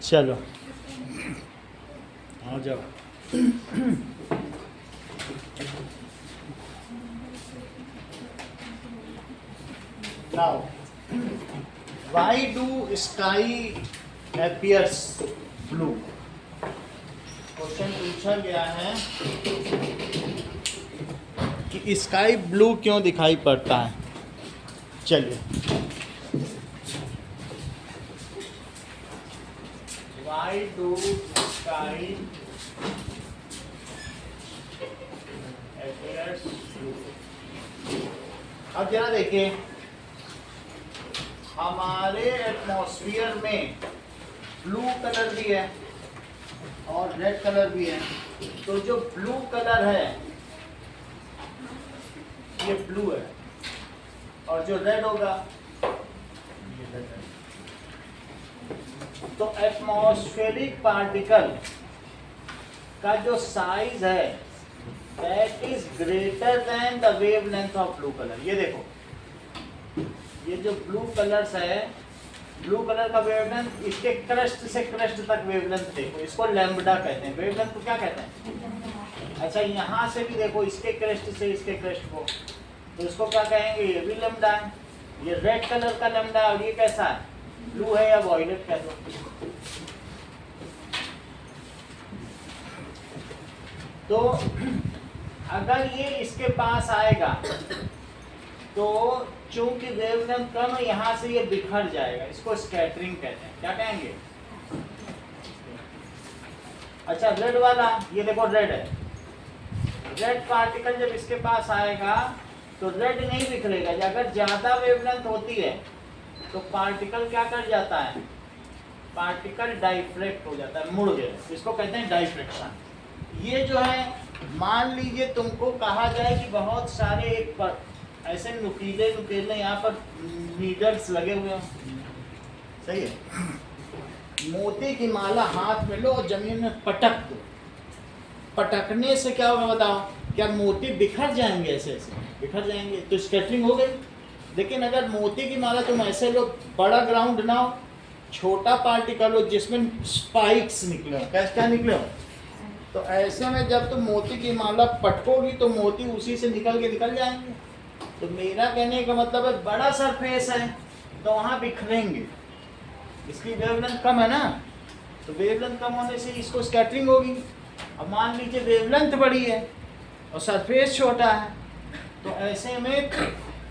चलो आ जाओ। Now, why do sky appears blue? Question पूछा गया है कि स्काई ब्लू क्यों दिखाई पड़ता है। चलिए, why do sky appears blue? अब जरा देखिए, हमारे एटमॉस्फेयर में ब्लू कलर भी है और रेड कलर भी है। तो जो ब्लू कलर है ये ब्लू है और जो रेड होगा ये रेड है। तो एटमॉस्फेरिक पार्टिकल का जो साइज है that is greater than the wavelength of blue colour. ये देखो, ये जो ब्लू कलर्स है, ब्लू कलर का वेवलेंथ इसके क्रस्ट से क्रस्ट तक वेवलेंथ देखो, इसको लैम्बडा कहते हैं। वेवलेंथ को क्या कहते हैं? अच्छा, यहाँ से भी देखो, इसके क्रस्ट से इसके क्रस्ट को, तो इसको क्या कहेंगे? ये भी लैम्बडा है। ये रेड कलर का लैम्बडा और ये कैसा है? ब्लू है या वॉयलेट कह दो। तो अगर ये इसके पास आएगा तो चूंकि वेवलेंथ कम है, यहाँ से ये बिखर जाएगा, इसको स्कैटरिंग कहते हैं। क्या कहेंगे? अच्छा, रेड वाला, ये देखो रेड है, रेड पार्टिकल जब इसके पास आएगा तो रेड नहीं बिखरेगा। अगर ज्यादा वेवलेंथ होती है तो पार्टिकल क्या कर जाता है? पार्टिकल डाइफ्रेक्ट हो जाता है, मुड़ गया, इसको कहते हैं डाइफ्रेक्शन। ये जो है, मान लीजिए तुमको कहा जाए कि बहुत सारे एक पर ऐसे नुकीले नुकीले यहाँ पर नीडल्स लगे हुए हैं, सही है, मोती की माला हाथ में लो और जमीन में पटक दो। पटकने से क्या होगा बताओ? क्या मोती बिखर जाएंगे? ऐसे ऐसे बिखर जाएंगे तो स्कैटरिंग हो गई। लेकिन अगर मोती की माला तुम ऐसे लो, बड़ा ग्राउंड ना हो, छोटा पार्टिकल हो जिसमें स्पाइक्स निकले हो, क्या निकले हो, तो ऐसे में जब तुम मोती की माला पटकोगी तो मोती उसी से निकल जाएंगे। तो मेरा कहने का मतलब है, बड़ा सरफेस है तो वहाँ बिखरेंगे, इसकी वेवलेंथ कम है ना, तो वेवलेंथ कम होने से इसको स्कैटरिंग होगी। अब मान लीजिए वेवलेंथ बड़ी है और सरफेस छोटा है, तो ऐसे में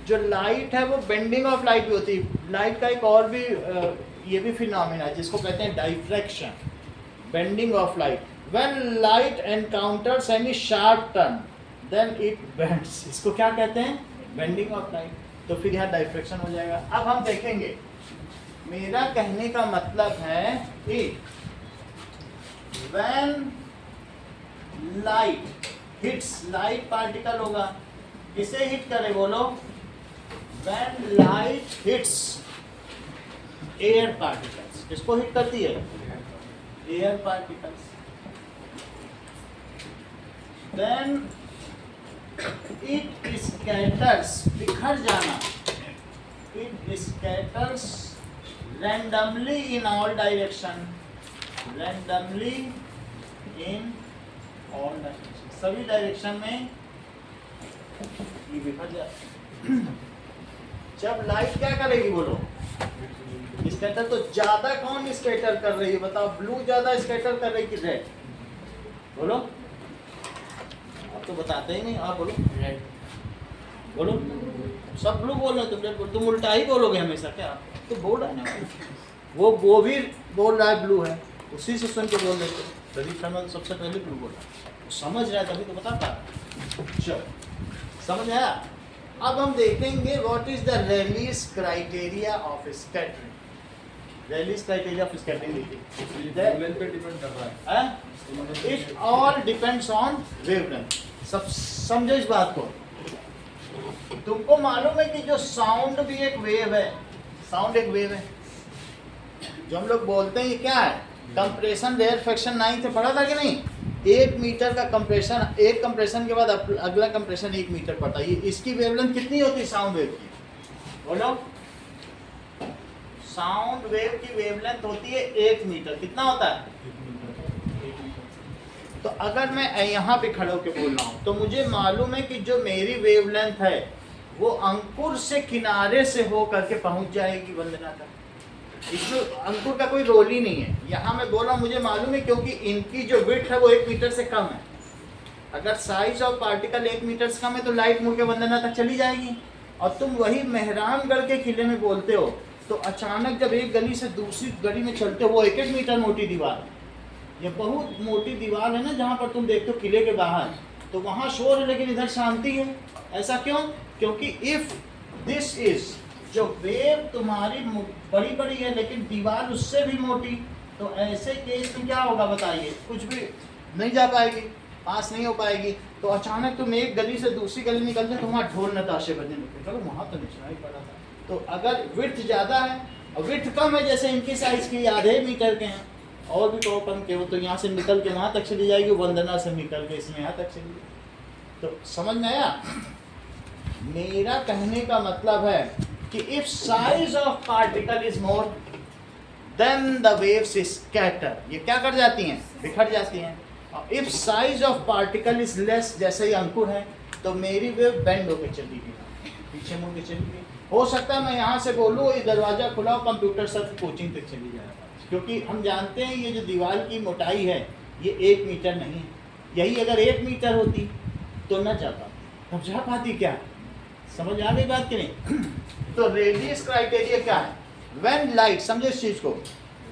जो लाइट है वो बेंडिंग ऑफ लाइट भी होती है। लाइट का एक और भी ये भी फिनोमेना है जिसको कहते हैं diffraction, bending of light. When light encounters any sharp turn then it bends, इसको क्या कहते हैं? Bending of light. तो फिर यहाँ डाइफ्रैक्शन हो जाएगा। अब हम देखेंगे, मेरा कहने का मतलब है कि when light hits, light particle होगा, किसे हिट करे बोलो? When light hits air particles, किसको हिट करती है? Air particles. Then it scatters, बिखर जाना, it scatters randomly in all direction, randomly in all direction, सभी डायरेक्शन में ये बिखर जाए। जब लाइट क्या करेगी बोलो? स्कैटर। तो ज्यादा कौन स्कैटर कर रही है बताओ? ब्लू ज्यादा स्कैटर कर रही कि रेड? बोलो, आप तो बताते ही नहीं। आप बोलो रेड, बोलो। सब ब्लू बोल रहे हो, तुम रेड बोल, तुम उल्टा ही बोलोगे हमेशा। क्या तो बोल रहा है ना, वो भी बोल रहा है ब्लू है, उसी से सुन के बोल रहे थे। प्रदीप शर्मा तो सबसे पहले ब्लू बोला, वो समझ रहा है तभी तो बता पा। चलो, समझ आया? अब हम देखेंगे what is the Rayleigh's criteria of scattering. Rayleigh's criteria of scattering देखिए, वेवलेंथ पे डिपेंड कर रहा है। It all depends on wavelength. सब समझो इस बात को। तुमको मालूम है कि जो साउंड भी एक वेव है, साउंड एक वेव है। जो हम लोग बोलते हैं ये क्या है? कंप्रेशन, रेयरफेक्शन 9 से पढ़ा था कि नहीं? 1 मीटर का कंप्रेशन, एक कंप्रेशन के बाद अगला कंप्रेशन 1 मीटर पड़ता है। इसकी वेवलेंथ कितनी होती है साउंड वेव की? बोलो। साउंड वेव की वेवलेंथ होती है 1 मीटर। कितना होता है? तो अगर मैं यहाँ पे खड़े होकर बोल रहा हूँ तो मुझे मालूम है कि जो मेरी वेवलेंथ है वो अंकुर से किनारे से हो करके पहुंच जाएगी वंदना तक। इसमें अंकुर का कोई रोल ही नहीं है। यहाँ मैं बोल रहा हूँ मुझे मालूम है क्योंकि इनकी जो विड्थ है वो 1 मीटर से कम है। अगर साइज ऑफ पार्टिकल 1 मीटर से कम है तो लाइट मुड़ के वंदना तक चली जाएगी। और तुम वही मेहरानगढ़ के किले में बोलते हो तो अचानक जब एक गली से दूसरी गली में चलते हो वो 1-1 मीटर मोटी दीवार है। ये बहुत मोटी दीवार है ना जहाँ पर तुम देखते हो किले के बाहर, तो वहाँ शोर है लेकिन इधर शांति है। ऐसा क्यों? क्योंकि इफ दिस इज जो वेव तुम्हारी बड़ी बड़ी है लेकिन दीवार उससे भी मोटी, तो ऐसे केस में क्या होगा बताइए? कुछ भी नहीं जा पाएगी, पास नहीं हो पाएगी। तो अचानक तुम एक गली से दूसरी गली निकलते तो वहाँ ढोल नताशे बजने लगते, चलो वहाँ तो नहीं पड़ा था। तो अगर विड्थ ज़्यादा है और विड्थ कम है, जैसे इनकी साइज की 1/2 मीटर के हैं और भी तो कम के हो, तो यहाँ से निकल के वहाँ तक चली जाएगी, वंदना से निकल के इसमें यहाँ तक चली जाएगी। तो समझ में आया? मेरा कहने का मतलब है कि if size of particle is more then the waves scatter, ये क्या कर जाती हैं? बिखर जाती हैं। और if size of particle is less, जैसे ही अंकुर है, तो मेरी वेव बेंड होकर चली गई, पीछे मुड़ के चली गई। हो सकता है मैं यहाँ से बोलूँ ये दरवाजा खुला हो, कंप्यूटर सर कोचिंग तक चली जाए, क्योंकि हम जानते हैं ये जो दीवार की मोटाई है ये 1 मीटर नहीं है। यही अगर 1 मीटर होती तो न जा पाती। अब जा पाती क्या? समझ आ गई बात कि नहीं? तो रेडियस क्राइटेरिया क्या है? व्हेन लाइट, समझो इस चीज को,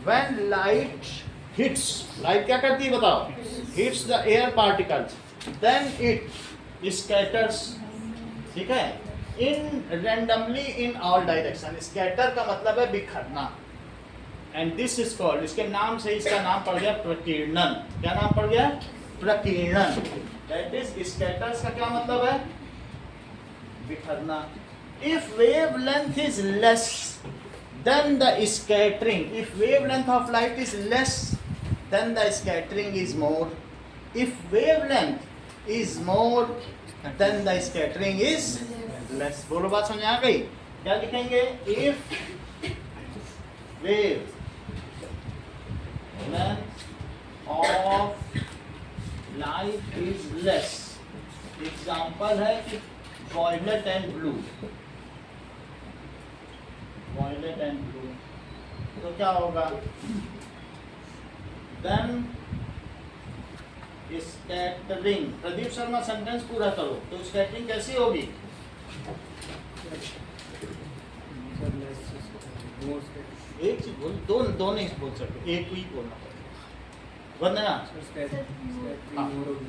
व्हेन लाइट हिट्स, लाइट क्या करती है बताओ? Hits the air particles, then it scatters, ठीक है, in randomly in all direction. Scatter का मतलब है बिखरना। एंड दिस इज कॉल्ड, इसके नाम से इसका नाम पड़ गया प्रकीर्णन। क्या नाम पड़ गया? प्रकीर्णन। दैट इज स्कैटर्स का क्या मतलब है? बिखरना। If wavelength is less then the scattering, if wavelength of light is less then the scattering is more, if wavelength is more then the scattering is less. बोलो बात समझ आ गई? क्या लिखेंगे? If wave length of light is less, example है कि violet and blue, violet and blue, तो क्या होगा? then scattering, Pradeep Sharma sentence पूरा करो। तो स्कैटरिंग कैसी होगी? एक चीज बोल, दो नहीं बोल सकते, एक ही बोलना पड़ेगा, वरना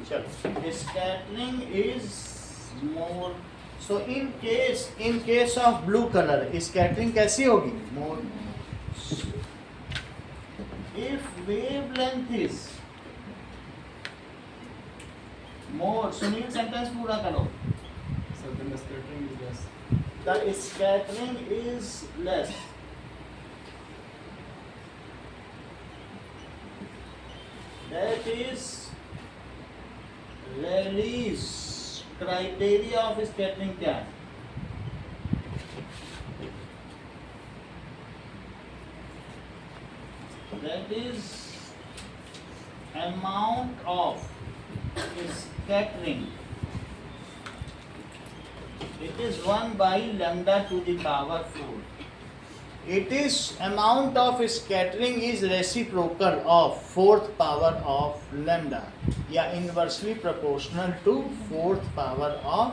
चलो। Scattering is more, so in case of blue colour scattering कैसी होगी? More. If wavelength is more, Sunil sentence पूरा करो। The scattering is less, that is Rayleigh's criteria of scattering क्या है? That is amount of scattering, it is 1 by lambda to the power 4. It is amount of scattering is reciprocal of 4th power of lambda, या inversely proportional to 4th power of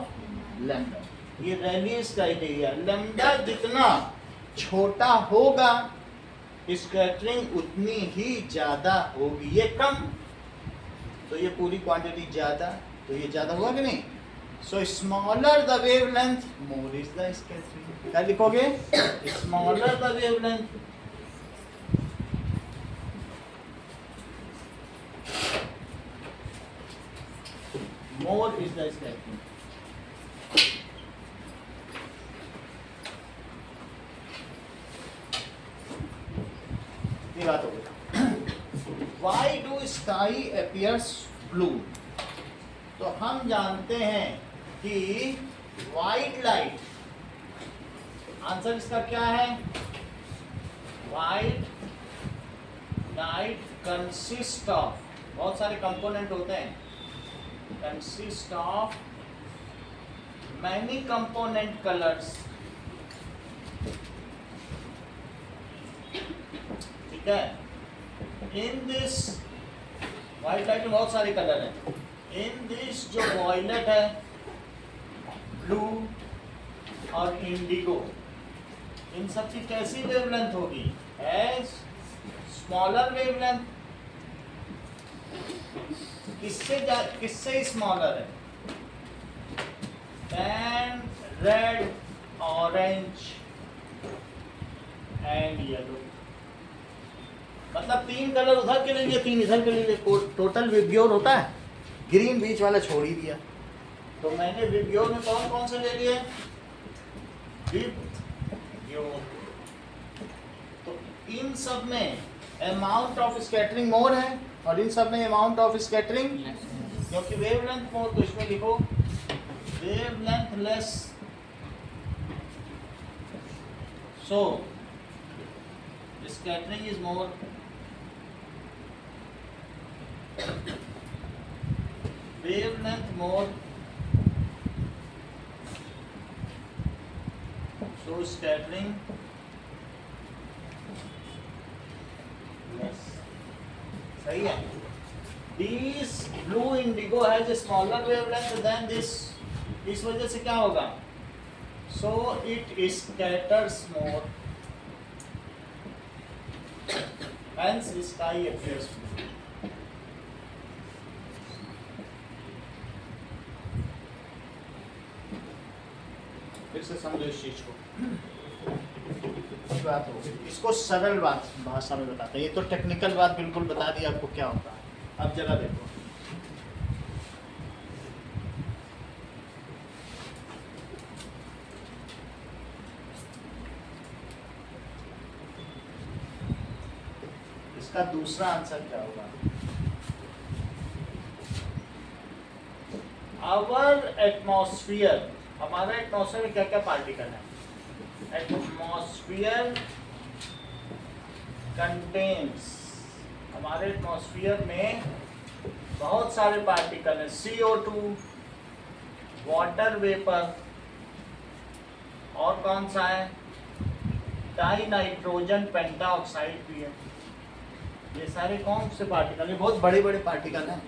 lambda। ये रेलियस criteria, lambda जितना छोटा होगा scattering उतनी ही ज्यादा होगी। ये कम तो ये पूरी क्वांटिटी ज्यादा, तो ये ज्यादा हुआ कि नहीं? So smaller the wavelength more is the scattering. क्या लिखोगे? Smaller the wavelength, more is the scattering. ये बात हो गई। Why do sky appears blue? तो हम जानते हैं कि व्हाइट लाइट, आंसर इसका क्या है? वाइट लाइट कंसिस्ट ऑफ, बहुत सारे कंपोनेंट होते हैं, consist of many component colours, ठीक है। इन दिस व्हाइट लाइट में बहुत सारे कलर हैं, इन दिस जो वॉयलेट है, ब्लू और इंडिगो, इन सब की कैसी वेवलेंथ होगी? As smaller wavelength. किससे स्मॉलर है? Then red, orange and yellow. मतलब 3 कलर उधर के लिए, 3 इधर के लिए, टोटल विब्ग्योर होता है। ग्रीन बीच वाला छोड़ ही दिया। तो मैंने विब्ग्योर में कौन कौन से ले लिए? विब्ग्योर। तो इन सब में अमाउंट ऑफ स्कैटरिंग मोर है और इन सब में अमाउंट ऑफ स्कैटरिंग, क्योंकि वेवलेंथ मोर, तो इसमें लिखो wavelength less, so scattering is more. Wavelength more, so scattering less. सही है। This blue indigo has a smaller wavelength than this. इस वजह से क्या होगा? So it scatters more. Hence sky appears blue. फिर से समझो इस चीज को, बात हो, इसको सरल बात भाषा में बताते हैं। ये तो टेक्निकल बात बिल्कुल बता दी आपको क्या होता है। अब जरा देखो, इसका दूसरा आंसर क्या होगा? आवर एटमॉस्फेयर, हमारे एटमॉस्फेयर में क्या क्या पार्टिकल है? एटमॉस्फेयर कंटेन्स, हमारे एटमॉस्फेयर में बहुत सारे पार्टिकल हैं। CO2, वाटर वेपर, और कौन सा है? डाई नाइट्रोजन पेंटाऑक्साइड भी है। ये सारे कौन से पार्टिकल हैं? बहुत बड़े बड़े पार्टिकल हैं।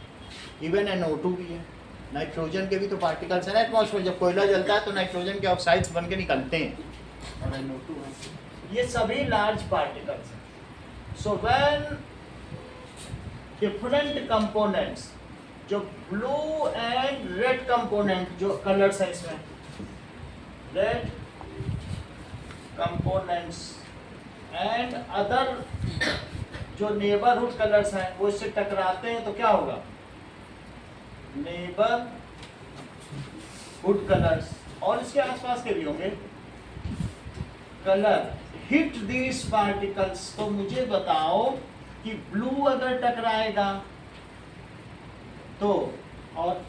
इवन NO2 भी है। नाइट्रोजन के भी तो पार्टिकल्स है ना एटमॉस्फेयर। जब कोयला जलता है तो नाइट्रोजन के ऑक्साइड्स बन के निकलते हैं, और NO2 है। ये सभी लार्ज पार्टिकल्स हैं। सो व्हेन डिफरेंट कंपोनेंट्स, जो ब्लू एंड रेड कंपोनेंट, जो कलर्स है इसमें, रेड कंपोनेंट्स एंड अदर जो नेबरहुड कलर्स हैं, वो इससे टकराते हैं तो क्या होगा? नेबरहुड कलर्स, और इसके आसपास के भी होंगे कलर, हिट दीज पार्टिकल्स। तो मुझे बताओ कि ब्लू अगर टकराएगा तो, और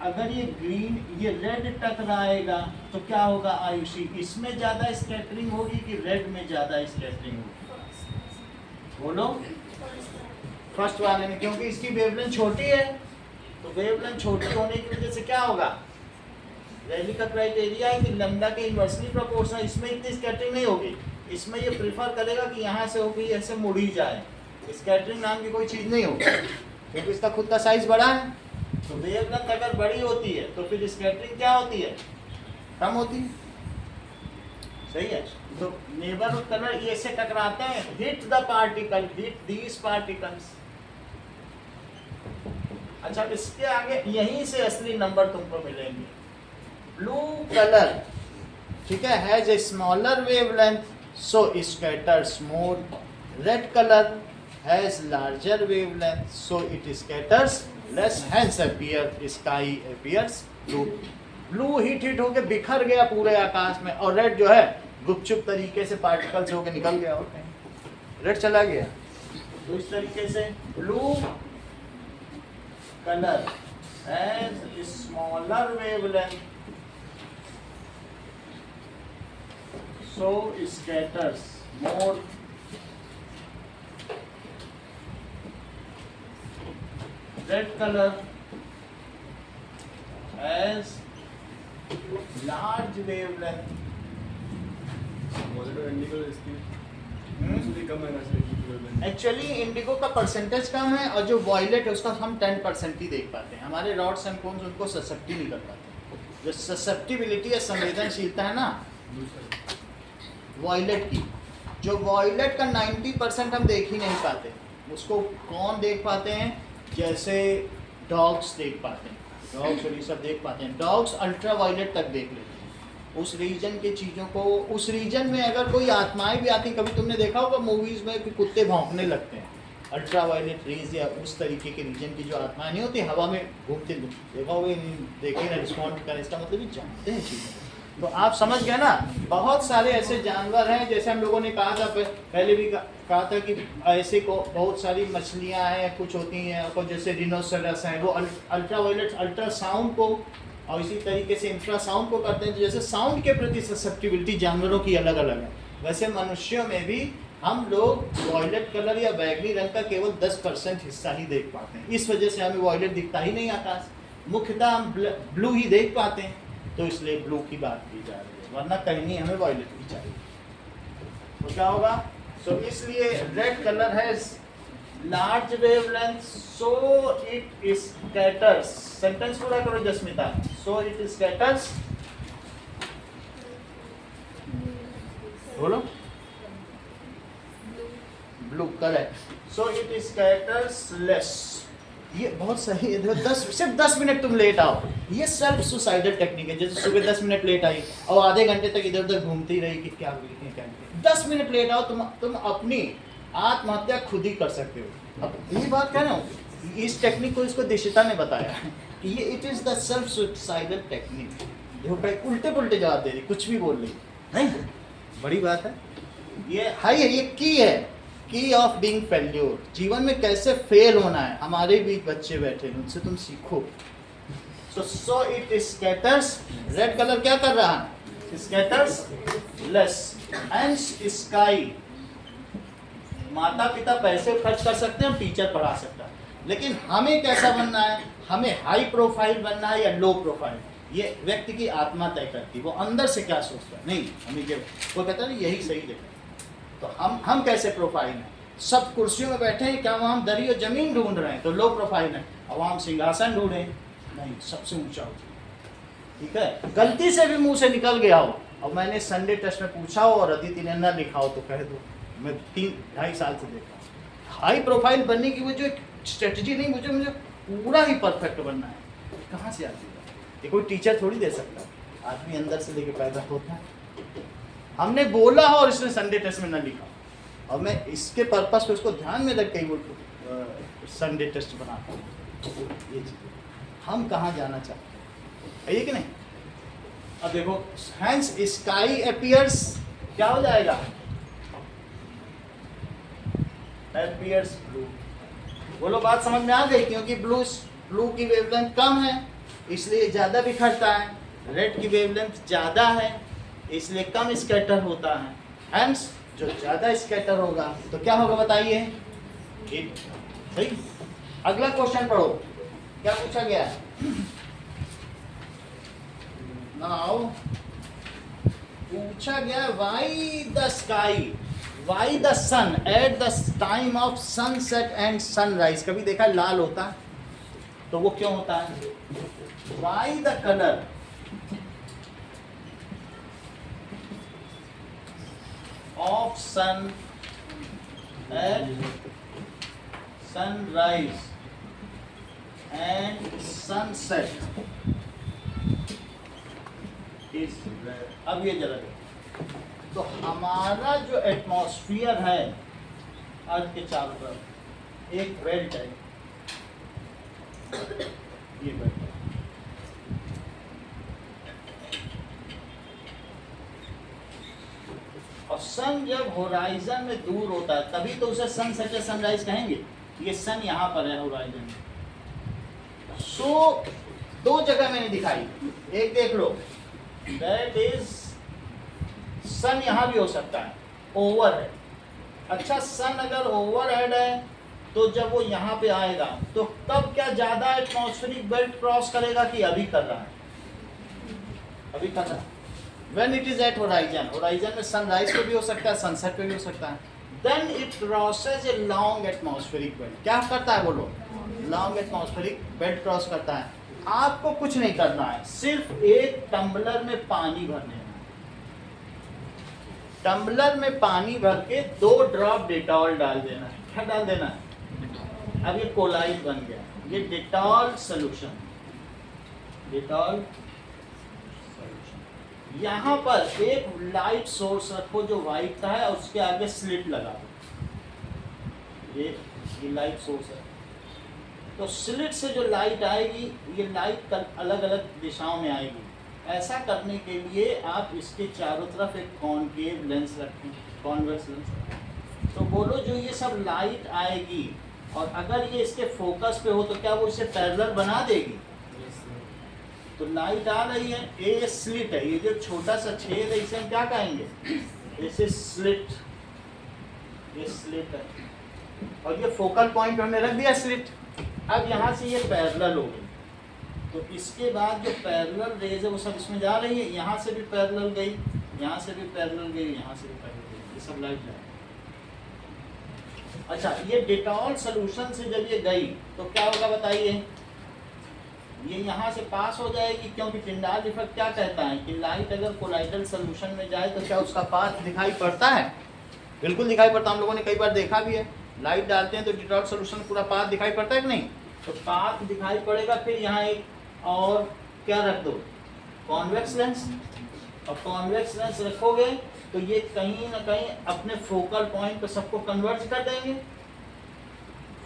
अगर ये ग्रीन, ये रेड टकराएगा तो क्या होगा? आयुषी, इसमें ज्यादा स्कैटरिंग होगी कि रेड में ज्यादा स्कैटरिंग होगी? बोलो। फर्स्ट वाले में, क्योंकि इसकी वेवलेंथ छोटी है, तो वेवलेंथ छोटी होने की वजह से क्या होगा? रैली का क्राइटेरिया है कि लैम्डा के इनवर्सली प्रोपोर्शनल, इसमें इतनी स्कैटरिंग नहीं होगी। इसमें ये प्रीफर करेगा कि यहाँ से होगी, ऐसे मुड़ ही जाए, स्कैटरिंग नाम की कोई चीज़ नहीं होगी, क्योंकि इसका खुद का साइज बड़ा है। तो वेवलेंथ अगर बड़ी होती है तो फिर स्कैटरिंग क्या होती है? कम होती है। सही है। तो नेबरहुड कलर ये से टकराते हैं, hit the particle, hit these particles. अच्छा, इसके आगे यहीं से असली नंबर तुमको मिलेंगे। ब्लू कलर, ठीक है, has a smaller wavelength, so scatters more. Red colour has larger wavelength, so it scatters less, hence appear sky appears blue. Blue hit होके बिखर गया पूरे आकाश में, और रेड जो है गुपचुप तरीके से पार्टिकल से होके निकल गया, और कहीं रेड चला गया। तो इस तरीके से blue colour has smaller wavelength, so scatters more red color has large wavelength. Positive indigo इसकी usually कम है ना सर। एक्चुअली इंडिगो का परसेंटेज कम है और जो वॉयलेट है उसका हम 10% ही देख पाते हैं। हमारे रॉड्स एंड कोन्स उनको ससेप्टी नहीं कर पाते। जो ससेप्टिबिलिटी या संवेदनशीलता है ना वॉयलेट की, जो वॉयलेट का 90% हम देख ही नहीं पाते, उसको कौन देख पाते हैं? जैसे डॉग्स देख पाते हैं, डॉग्स और ये सब देख पाते हैं। डॉग्स अल्ट्रा वायलेट तक देख लेते हैं उस रीजन के चीज़ों को। उस रीजन में अगर कोई आत्माएं भी आती, कभी तुमने देखा होगा मूवीज़ में कि कुत्ते भौंकने लगते हैं, अल्ट्रा वायलेट रेज या उस तरीके के रीजन की जो आत्माएं नहीं होती हवा में घूमते, देखा होगा देखे ना रिस्पॉन्ड करें, इसका मतलब ये जानते हैं चीज़ें। तो आप समझ गए ना, बहुत सारे ऐसे जानवर हैं, जैसे हम लोगों ने कहा था पहले भी कहा था कि ऐसे को बहुत सारी मछलियां हैं, कुछ होती हैं और जैसे रिनोसरस हैं, वो अल्ट्रा वायलेट अल्ट्रासाउंड को और इसी तरीके से इंफ्रासाउंड को करते हैं। जैसे साउंड के प्रति ससेप्टिबिलिटी जानवरों की अलग अलग है, वैसे मनुष्यों में भी हम लोग वॉयलेट कलर या बैगनी रंग का केवल 10% हिस्सा ही देख पाते हैं। इस वजह से हमें वॉयलेट दिखता ही नहीं आकाश, मुख्यतः हम ब्लू ही देख पाते हैं, तो इसलिए ब्लू की बात की जा रही है, वरना कहीं नहीं हमें वॉयलेट भी चाहिए। तो क्या होगा? सो इसलिए रेड कलर है large wavelength, so it scatters. Sentence पूरा करो जस्मिता। सो इट स्कैटर्स, बोलो blue, correct. So it scatters less. ये बहुत सही है। सिर्फ 10 मिनट तुम लेट आओ, ये सेल्फ सुसाइडल टेक्निक है। जैसे सुबह 10 मिनट लेट आई और आधे घंटे तक इधर उधर घूमती रही कि क्या लिखें क्या लिखें। 10 मिनट लेट आओ, तुम अपनी आत्महत्या खुद ही कर सकते हो। अब ये बात कह रहा हूँ, इस टेक्निक को इसको दिशिता ने बताया कि ये it is the self suicidal technique. देखो भाई उल्टे पुल्टे जवाब दे रही, कुछ भी बोल रही, नहीं बड़ी बात है। ये हाई है, ये की है, की ऑफ बीइंग फेल्योर। जीवन में कैसे फेल होना है, हमारे बीच बच्चे बैठे हैं, उनसे तुम सीखो। सो इट स्कैटर्स, रेड कलर क्या कर रहा है? Scatters less and sky. माता पिता पैसे खर्च कर सकते हैं, टीचर पढ़ा सकता है, लेकिन हमें कैसा बनना है? हमें हाई प्रोफाइल बनना है या लो प्रोफाइल, ये व्यक्ति की आत्मा तय करती है, वो अंदर से क्या सोचता है। नहीं हमें ये वो कहता है यही सही देखा। तो हम कैसे प्रोफाइल हैं? सब कुर्सियों में बैठे हैं, क्या वहाँ हम दरी और जमीन ढूंढ रहे हैं तो लो प्रोफाइल है। अब हम सिंहासन ढूंढे, नहीं सबसे ऊंचा हो, ठीक है। गलती से भी मुंह से निकल गया हो और मैंने संडे टेस्ट में पूछा हो और अदिति ने न लिखा हो तो कह दो, मैं 3-2.5 साल से देखा हूँ। हाई प्रोफाइल बनने की वो जो स्ट्रेटजी नहीं, मुझे पूरा ही परफेक्ट बनना है, कहाँ से आती है? ये कोई टीचर थोड़ी दे सकता, आदमी अंदर से लेके पैदा होता है। हमने बोला हो और इसने संडे टेस्ट में न लिखा, और मैं इसके पर्पस पे उसको ध्यान में रख के ही वो संडे टेस्ट बनाता हूँ। ये चीज़ हम कहाँ जाना चाहते हैं, है कि नहीं? अब देखो हैंस स्काई अपीयर्स, क्या हो जाएगा? Appears blue. बोलो बात समझ में आ गई? क्योंकि ब्लू की वेवलेंथ कम है इसलिए ज़्यादा बिखरता है, रेड की वेवलेंथ ज़्यादा है इसलिए कम स्कैटर होता है। हैंस जो ज़्यादा स्कैटर होगा तो क्या होगा बताइए? हिट। सही। अगला क्वेश्चन पढ़ो, क्या पूछा गया है? नाउ पूछा गया why the sky, why the sun at the time of sunset and sunrise. कभी देखा लाल होता है तो वो क्यों होता है? Why the colour of sun at sunrise and sunset is red। अब ये जरा तो हमारा जो एटमॉस्फियर है अर्थ के चारों तरफ एक बेल्ट है, ये बेल्ट है। और सन जब होराइजन में दूर होता है तभी तो उसे सनसेट या सनराइज कहेंगे। ये सन यहाँ पर है होराइजन में। सो दो जगह मैंने दिखाई, एक देख लो, दैट इज सन यहाँ भी हो सकता है, ओवर है। अच्छा सन अगर ओवर हेड है तो जब वो यहाँ पे आएगा तो तब क्या ज्यादा एटमॉस्फेरिक बेल्ट क्रॉस करेगा कि अभी कर रहा है? अभी कर रहा है। When it is at horizon, horizon में सनराइज पे भी हो सकता है, सनसेट पे भी हो सकता है। Then it crosses a long atmospheric belt. क्या करता है बोलो? Long atmospheric belt क्रॉस करता है। आपको कुछ नहीं करना है, सिर्फ एक टम्बलर में पानी भरने हैं। टम्बलर में पानी भर के 2 ड्रॉप डेटॉल डाल देना है। क्या डाल देना है? अब ये कोलाइड बन गया, ये डेटॉल सोल्यूशन, डेटॉल सोल्यूशन। यहाँ पर एक लाइट सोर्स रखो जो वाइट का है और उसके आगे स्लिट लगा दो। ये लाइट सोर्स है, तो स्लिट से जो लाइट आएगी ये लाइट अलग अलग दिशाओं में आएगी। ऐसा करने के लिए आप इसके चारों तरफ एक कॉनकेव लेंस रखें, कॉन्वेक्स लेंस। तो बोलो जो ये सब लाइट आएगी और अगर ये इसके फोकस पे हो तो क्या वो इसे पैरेलल बना देगी? तो लाइट आ रही है, ये स्लिट है, ये जो छोटा सा छेद है इसे हम क्या कहेंगे? इसे स्लिट, ये स्लिट है और ये फोकल पॉइंट हमने रख दिया स्लिट। अब यहाँ से ये पैरेलल हो गई, तो इसके बाद जो पैरेलल रेज है वो सब इसमें जा रही है। यहाँ से भी पैरेलल गई, यहाँ से भी पैरेलल गई, यहाँ से भी पैरेलल गई, ये सब लाइट है। अच्छा, ये डेटॉल सोल्यूशन से जब ये गई तो क्या होगा बताइए? ये यहाँ से पास हो जाएगी, क्योंकि टिंडाल इफेक्ट क्या कहता है कि लाइट अगर कोलाइडल सोल्यूशन में जाए तो क्या उसका पाथ दिखाई पड़ता है? बिल्कुल दिखाई पड़ता है, हम लोगों ने कई बार देखा भी है। लाइट डालते हैं तो डेटॉल सोल्यूशन पूरा पाथ दिखाई पड़ता है कि नहीं? तो पाथ दिखाई पड़ेगा। फिर यहाँ एक और क्या रख दो? Convex lens. और कॉन्वेक्स लेंस रखोगे तो ये कहीं ना कहीं अपने फोकल पॉइंट पे सबको कन्वर्ज कर देंगे।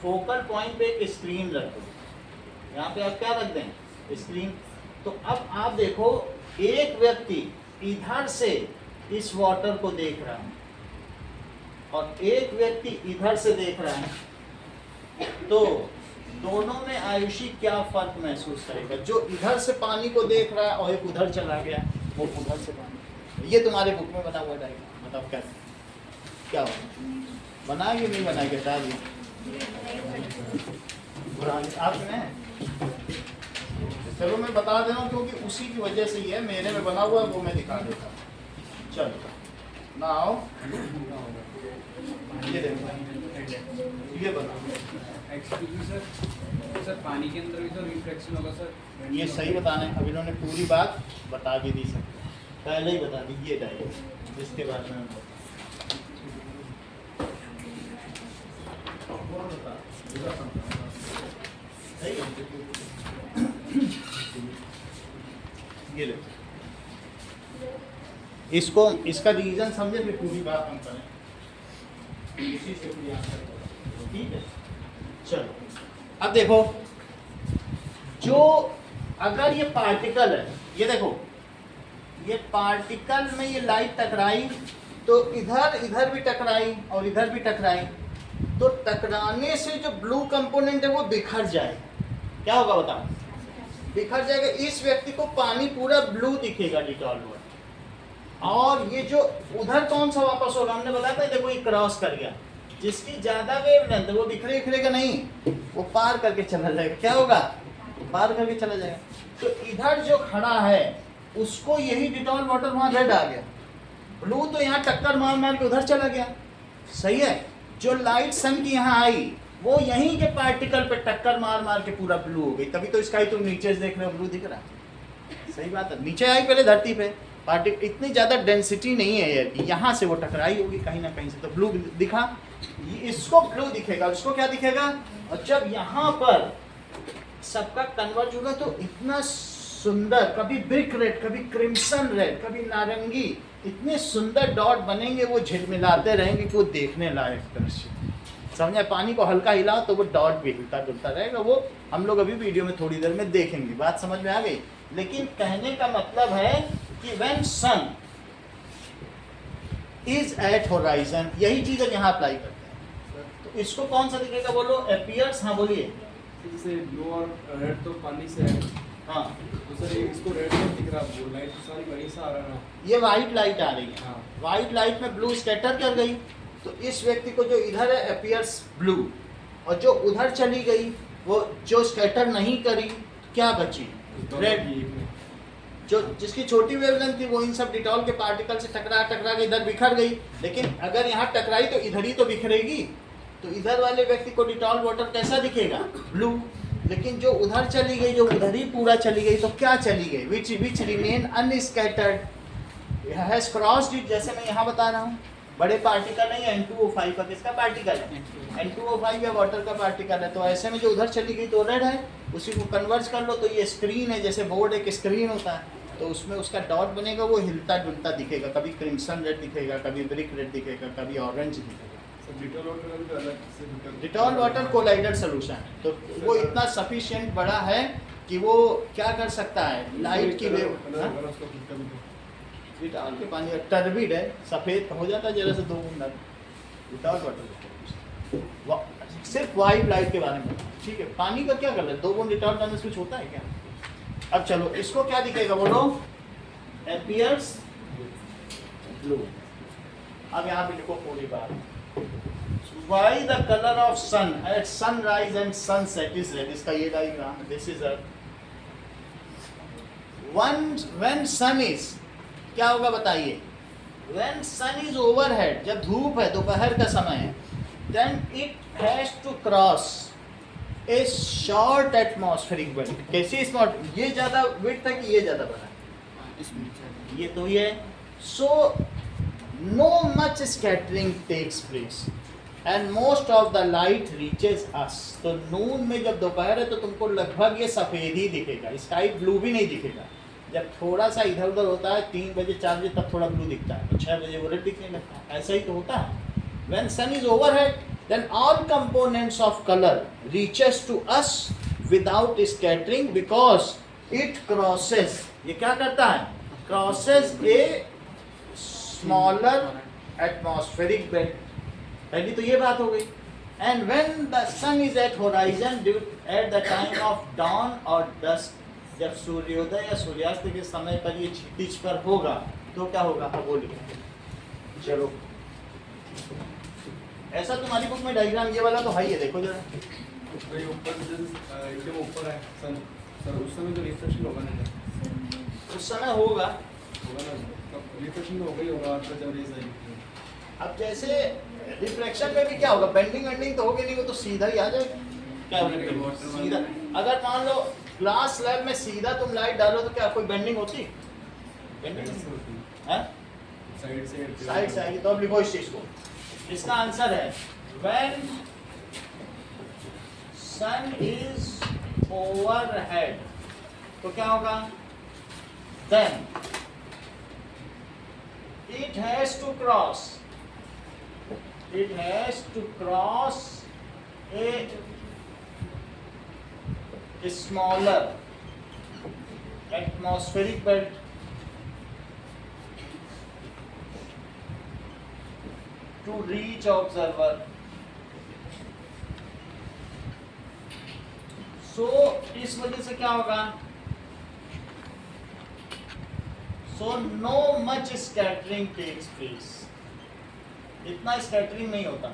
फोकल पॉइंट पे एक स्क्रीन रख दो, यहाँ पे आप क्या रख दें? स्क्रीन। तो अब आप देखो, एक व्यक्ति इधर से इस वाटर को देख रहा है और एक व्यक्ति इधर से देख रहा है, तो दोनों में आयुषी क्या फर्क महसूस करेगा? जो इधर से पानी को देख रहा है और एक उधर चला गया, वो उधर से पानी। ये तुम्हारे बुक में बना हुआ डायग्राम, मतलब क्या होगा? बनाएंगे नहीं बनाएंगे? हटा दिए आपने। चलो मैं बता दे रहा हूँ क्योंकि उसी की वजह से ही है, मेरे में बना हुआ है वो मैं दिखा देता हूँ। चलो नाउ ये देखो, ये बना। एक्सक्यूज मी सर, पानी के अंदर भी तो रिफ्लेक्शन होगा सर? ये सही बताना है, अभी इन्होंने पूरी बात बता भी दी सर, पहले ही बता दी। ये डायग्राम जिसके बाद में ये ले, इसको इसका रीजन समझे फिर पूरी बात हम करें। इसी से पूरी आंसर करें, ठीक है? चलो अब देखो, जो अगर ये पार्टिकल है, ये देखो ये पार्टिकल में ये लाइट टकराई तो इधर भी टकराई और इधर भी टकराई, तो टकराने से जो ब्लू कंपोनेंट है वो बिखर जाए। क्या होगा बताओ? बिखर जाएगा। इस व्यक्ति को पानी पूरा ब्लू दिखेगा डिटॉल में, और ये जो उधर कौन सा वापस होगा? हमने बताया था, देखो ये क्रॉस कर गया। जिसकी ज्यादा वेवलेंथ है वो बिखरेगा नहीं, वो पार करके चला जाएगा। क्या होगा? पार करके चला जाएगा। तो इधर जो खड़ा है उसको यही डिटॉल वाटर वहां रेड आ गया, ब्लू तो यहाँ टक्कर मार मार के उधर चला गया। सही है? जो लाइट सन की यहाँ आई वो यहीं के पार्टिकल पे टक्कर मार मार के पूरा ब्लू हो गई। तभी तो इसका ही तुम नीचे से देख रहे हो, ब्लू दिख रहा है। सही बात है, नीचे आई पहले धरती पे, पार्टिकल इतनी ज़्यादा डेंसिटी नहीं है यार कि यहाँ से वो टकराई होगी कहीं ना कहीं से, तो ब्लू दिखा। इसको ब्लू दिखेगा, उसको क्या दिखेगा? और जब यहाँ पर सबका कन्वर्ज होगा तो इतना सुंदर, कभी ब्रिक रेड, कभी क्रिम्सन रेड, कभी नारंगी, इतने सुंदर डॉट बनेंगे, वो झिलमिलाते रहेंगे कि वो देखने लायक दृश्य। समझे? पानी को हल्का हिलाओ तो वो डॉट भी हिलता डुलता रहेगा। वो हम लोग अभी वीडियो में थोड़ी देर में देखेंगे। बात समझ में आ गई? लेकिन कहने का मतलब है कि when sun is at horizon, यही चीज हम यहाँ अप्लाई करते हैं। तो इसको कौन सा दिखेगा बोलो? अपीयर्स। हाँ बोलिए। जैसे ब्लू और रेड तो पानी से है, हाँ तो सर इसको रेड नहीं दिख रहा, ब्लू लाइट तो सारी वहीं से आ रहा है। ये वाइट लाइट आ रही है। हाँ। वाइट लाइट में ब्लू स्कैटर कर गई, तो इस व्यक्ति को जो इधर है अपीयर्स ब्लू, और जो उधर चली गई वो जो स्कैटर नहीं करी क्या बची? रेड। जो जिसकी छोटी वेवलेंथ थी वो इन सब डिटॉल के पार्टिकल से टकरा टकरा के इधर बिखर गई, लेकिन अगर यहाँ टकराई तो इधर ही तो बिखरेगी, तो इधर वाले व्यक्ति को डिटॉल वाटर कैसा दिखेगा? ब्लू। लेकिन जो उधर चली गई, जो उधर ही पूरा चली गई, तो क्या चली गई? Which remain unscattered has crossed it. जैसे मैं यहाँ बता रहा हूँ, बड़े पार्टिकल नहीं है, N2O5 का किसका पार्टिकल है? N2O5 या वाटर का पार्टिकल है। तो ऐसे में जो उधर चली गई तो रेड है, उसी को कन्वर्ज कर लो तो ये स्क्रीन है, जैसे बोर्ड एक स्क्रीन होता है, तो उसमें उसका डॉट बनेगा, वो हिलता डुलता दिखेगा, कभी क्रिम्सन रेड दिखेगा, कभी ब्रिक रेड दिखेगा, कभी ऑरेंज दिखेगा। डिटॉल वाटर कोलाइडर सोल्यूशन है, तो वो इतना सफिशिएंट बड़ा है कि वो क्या कर सकता है, लाइट की वेव। डिटॉल के पानी टर्बिड है, सफ़ेद हो जाता है जरा से 2 बूंद। डिटॉल वाटर सिर्फ वाइट लाइट के बारे में, ठीक है। पानी का क्या कर रहे हैं, 2 बूंद डिटॉल डालने से कुछ होता है क्या? अब चलो इसको क्या दिखेगा बोलो? Appears blue. अब यहाँ पे लिखो पूरी बात। Why the color of sun at sunrise and sunset is red? इसका ये diagram, this is a when sun is, क्या होगा बताइए? When sun is overhead, जब धूप है, दोपहर का समय है, then it has to cross a short atmospheric belt। कैसी स्मॉट? ये ज़्यादा विड्थ है कि ये ज़्यादा बड़ा है? ये तो ये। So no much scattering takes place and most of the light reaches us। तो नून में जब दोपहर है तो तुमको लगभग ये सफ़ेद ही दिखेगा, स्काई ब्लू भी नहीं दिखेगा। जब थोड़ा सा इधर उधर होता है 3 बजे 4 बजे तब थोड़ा ब्लू दिखता है, तो 6 बजे वो रेड दिखने लगता है। ऐसा ही तो होता है। When sun is overhead, then all components of color reaches to us without scattering because it crosses, ये क्या करता है? Crosses a smaller atmospheric belt। पहली तो ये बात हो गई। And when the sun is at horizon at the time of dawn or dusk, जब सूर्योदय या सूर्यास्त के समय पर ये क्षितिज पर होगा तो क्या होगा? हाँ बोलिए। चलो ऐसा तुम्हारी बुक में डायग्राम ये वाला तो है ही है, देखो जरा। ऊपर है सन, सर उस समय तो रिफ्लेक्शन होगा ना? उस समय होगा ना, रिफ्लेक्शन हो गई होगा आपका जब रेज आएगी। अब जैसे रिफ्लेक्शन में भी क्या होगा? बेंडिंग वेंडिंग तो होगी नहीं, वो तो सीधा ही आ जाएगा। क्या होगा? सीधा। अगर मान लो ग्लास स्लैब में सीधा तुम लाइट डालो तो क्या कोई बेंडिंग होती? बेंडिंग है, साइड से आएगी। तो अब लिखो इस चीज को। इसका आंसर है व्हेन सन इज ओवरहेड तो क्या होगा? Then it has to cross a smaller atmospheric belt to reach observer। so इस वजह से क्या होगा? So no much scattering takes place। इतना स्कैटरिंग नहीं होता।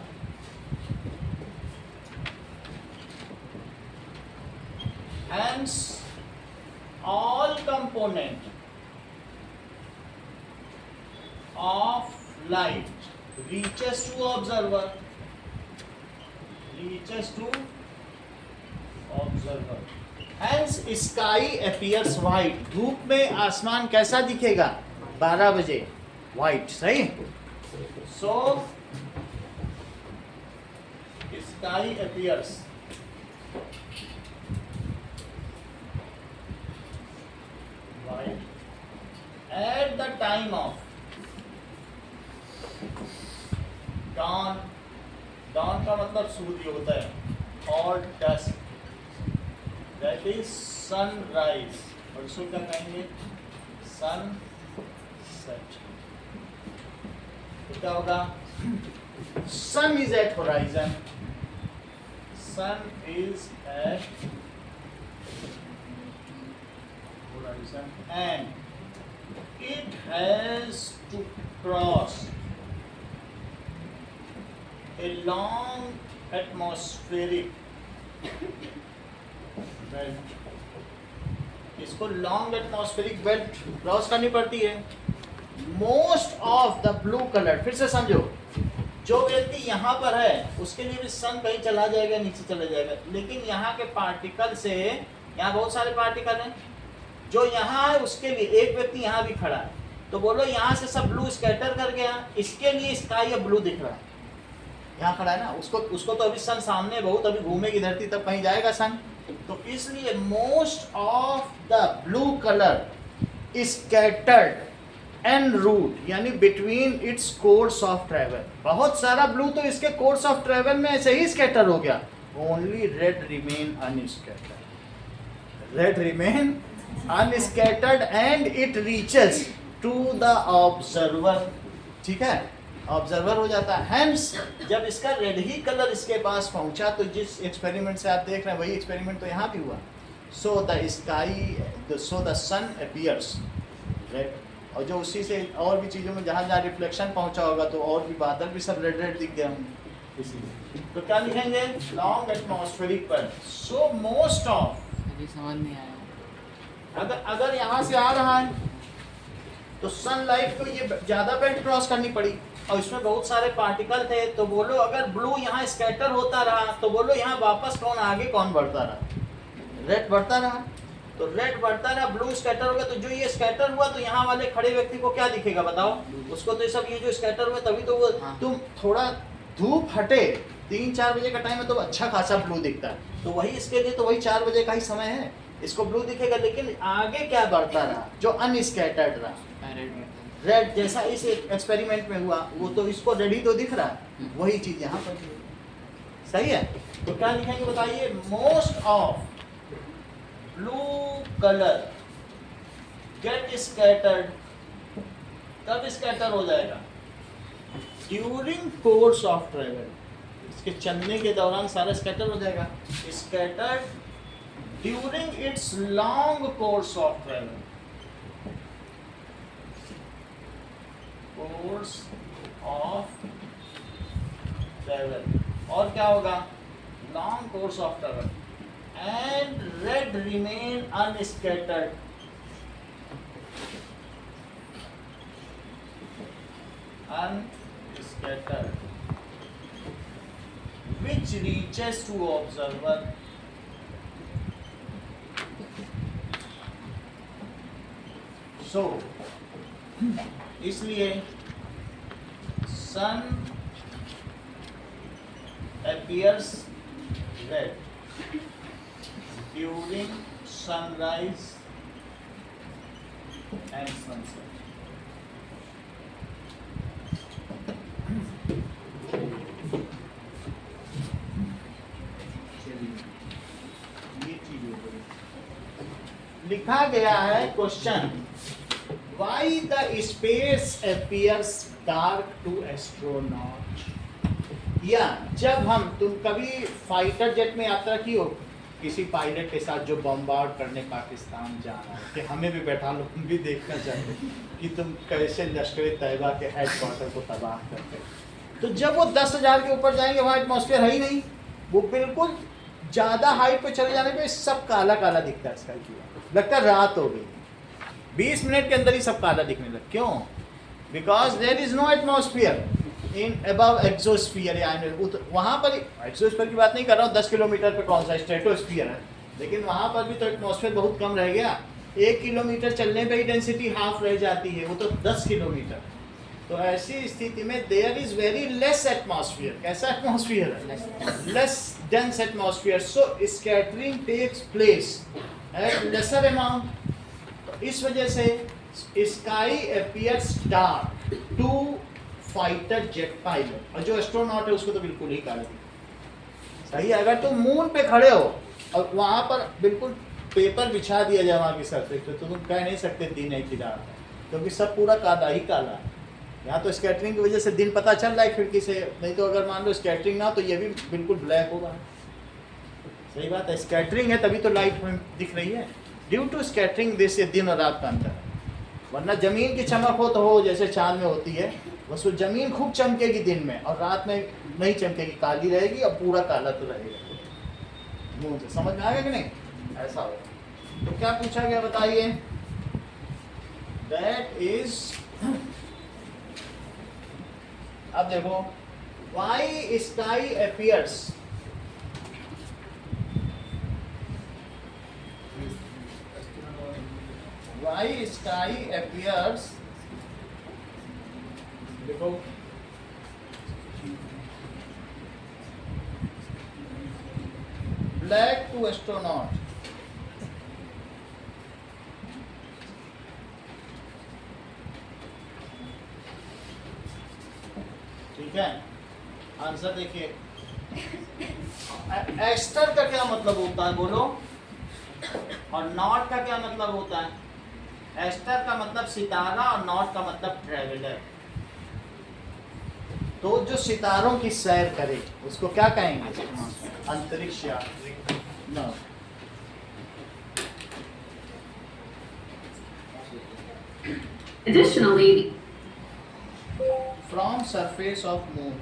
Hence all component of light reaches to observer। Hence sky appears white। धूप में आसमान कैसा दिखेगा? 12 बजे white, सही। So sky appears white at the time of dawn। dawn का मतलब सूर्योदय और dusk, that is sunrise। और इसको क्या कहेंगे? sunset। तो क्या होगा? sun is at horizon and it has to cross a long atmospheric belt, इसको लॉन्ग एटमॉस्फेरिक बेल्ट क्रॉस करनी पड़ती है। Most of the blue colour, फिर से समझो, जो व्यक्ति यहाँ पर है उसके लिए भी सन कहीं चला जाएगा, नीचे चला जाएगा, लेकिन यहाँ के पार्टिकल से, यहाँ बहुत सारे पार्टिकल हैं, जो यहाँ है उसके लिए, एक व्यक्ति यहाँ भी खड़ा है, तो बोलो यहाँ से सब ब्लू स्कैटर कर गया, इसके लिए स्काई अब ब्लू दिख रहा है, यहाँ खड़ा है ना, उसको तो अभी सन सामने बहुत, अभी घूमेगी धरती तब कहीं जाएगा सन, तो इसलिए most of the blue colour scattered en route, यानी between its course of travel, बहुत सारा ब्लू तो इसके कोर्स ऑफ ट्रेवल में ऐसे ही स्कैटर हो गया, only red remain unscattered, red remain unscattered and it reaches to the observer, ठीक है, ऑब्जर्वर हो जाता है। हेंस जब इसका रेड ही कलर इसके पास पहुंचा, तो जिस एक्सपेरिमेंट से आप देख रहे हैं वही एक्सपेरिमेंट तो यहाँ भी हुआ, so the sky, so the sun appears red, और जो उसी से और भी चीज़ों में जहाँ जहाँ रिफ्लेक्शन पहुँचा होगा तो और भी बादल भी सब रेड रेड दिख गए होंगे, इसलिए तो क्या लिखेंगे, लॉन्ग एटमॉस्फेरिक पर, सो मोस्ट ऑफ, अभी समझ नहीं आया, अगर यहाँ से आ रहा है तो सनलाइट को ये ज़्यादा बेल्ट क्रॉस करनी पड़ी, और इसमें बहुत सारे पार्टिकल थे, तो बोलो अगर ब्लू यहाँ स्कैटर होता रहा तो बोलो यहाँ वापस कौन आगे कौन बढ़ता रहा, रेड बढ़ता रहा, तो रेड बढ़ता रहा, ब्लू स्कैटर हो गया, तो जो ये स्कैटर हुआ तो यहाँ वाले खड़े व्यक्ति को क्या दिखेगा बताओ, उसको तो ये सब ये जो स्कैटर हुआ तभी तो वो, तुम थोड़ा धूप हटे 3-4 बजे का टाइम है तो अच्छा खासा ब्लू दिखता है, तो वही इसके लिए तो वही 4 बजे का ही समय है, इसको ब्लू दिखेगा, लेकिन आगे क्या बढ़ता रहा, जो अनस्कैटर्ड रहा, रेड, जैसा इस एक्सपेरिमेंट में हुआ, वो तो इसको रेड ही तो दिख रहा है, वही चीज यहाँ पर सही है, तो क्या लिखेंगे बताइए, most of blue colour get scattered, कब स्कैटर हो जाएगा, ड्यूरिंग कोर्स ऑफ ट्रेवल, इसके चलने के दौरान सारा स्कैटर हो जाएगा, scattered during its long course of travel, course of travel, और क्या होगा, long course of travel, and red remain unscattered, unscattered, which reaches to observer, so इसलिए sun appears red during sunrise and sunset. लिखा गया है question, why the space appears dark to astronaut, या जब हम, तुम कभी फाइटर जेट में यात्रा की हो किसी पायलट के साथ जो बम्बार्ड करने पाकिस्तान जा रहा है, कि हमें भी बैठा लो, हम भी देखना चाहते कि तुम कैसे लश्कर तैयबा के हेडक्वार्टर को तबाह करते, तो जब वो 10,000 के ऊपर जाएंगे वहाँ एटमॉस्फेयर है ही नहीं, वो बिल्कुल ज़्यादा हाइट पे चले जाने पे सब काला काला दिखता है, स्काई की लगता है रात हो गई, 20 मिनट के अंदर ही सब काला दिखने लगा, क्यों, because there is no atmosphere in above exosphere, यानी वहाँ पर, एक्सोस्फीयर की बात नहीं कर रहा हूँ, 10 किलोमीटर पे कौन सा स्ट्रेटोस्फीयर है, लेकिन वहाँ पर भी तो एटमॉस्फेयर बहुत कम रह गया, 1 किलोमीटर चलने पे ही डेंसिटी हाफ रह जाती है, वो तो 10 किलोमीटर, तो ऐसी स्थिति में there is very less atmosphere, कैसा एटमॉस्फेयर है, less dense atmosphere, so scattering takes place at lesser amount, इस वजह से sky appears dark to fighter jet pilot, और जो एस्ट्रोनॉट है उसको तो बिल्कुल ही काला दिखता, सही है, अगर तुम मून पे खड़े हो और वहाँ पर बिल्कुल पेपर बिछा दिया जाए वहाँ की सरफेस पे, तो तुम कह नहीं सकते दिन है कि रात है, क्योंकि सब पूरा काला ही काला है, यहाँ तो स्कैटरिंग की वजह से दिन पता चल रहा है खिड़की से, नहीं तो अगर मान लो स्कैटरिंग ना हो तो ये भी बिल्कुल ब्लैक होगा, सही बात है, स्कैटरिंग है तभी तो लाइट में दिख रही है, ड्यू टू स्कैटरिंग दिस, ये दिन और रात का अंतर है, वरना जमीन की चमक हो तो हो जैसे चांद में होती है, बस वो जमीन खूब चमकेगी दिन में और रात में नहीं चमकेगी, काली रहेगी और पूरा काला तो रहेगा मुंह से। समझ में आ गया कि नहीं? ऐसा होगा। तो क्या पूछा गया बताइए? दैट इज, अब देखो, why sky appears, why sky appears, देखो ब्लैक टू एस्ट्रोनॉट। ठीक है, आंसर देखिए। एस्टर का क्या मतलब होता है बोलो, और नॉट का क्या मतलब होता है? एस्टर का मतलब सितारा और नॉट का मतलब ट्रेवलर। तो जो सितारों की सैर करे उसको क्या कहेंगे? अंतरिक्ष यात्री। No. Additionally, From surface of moon,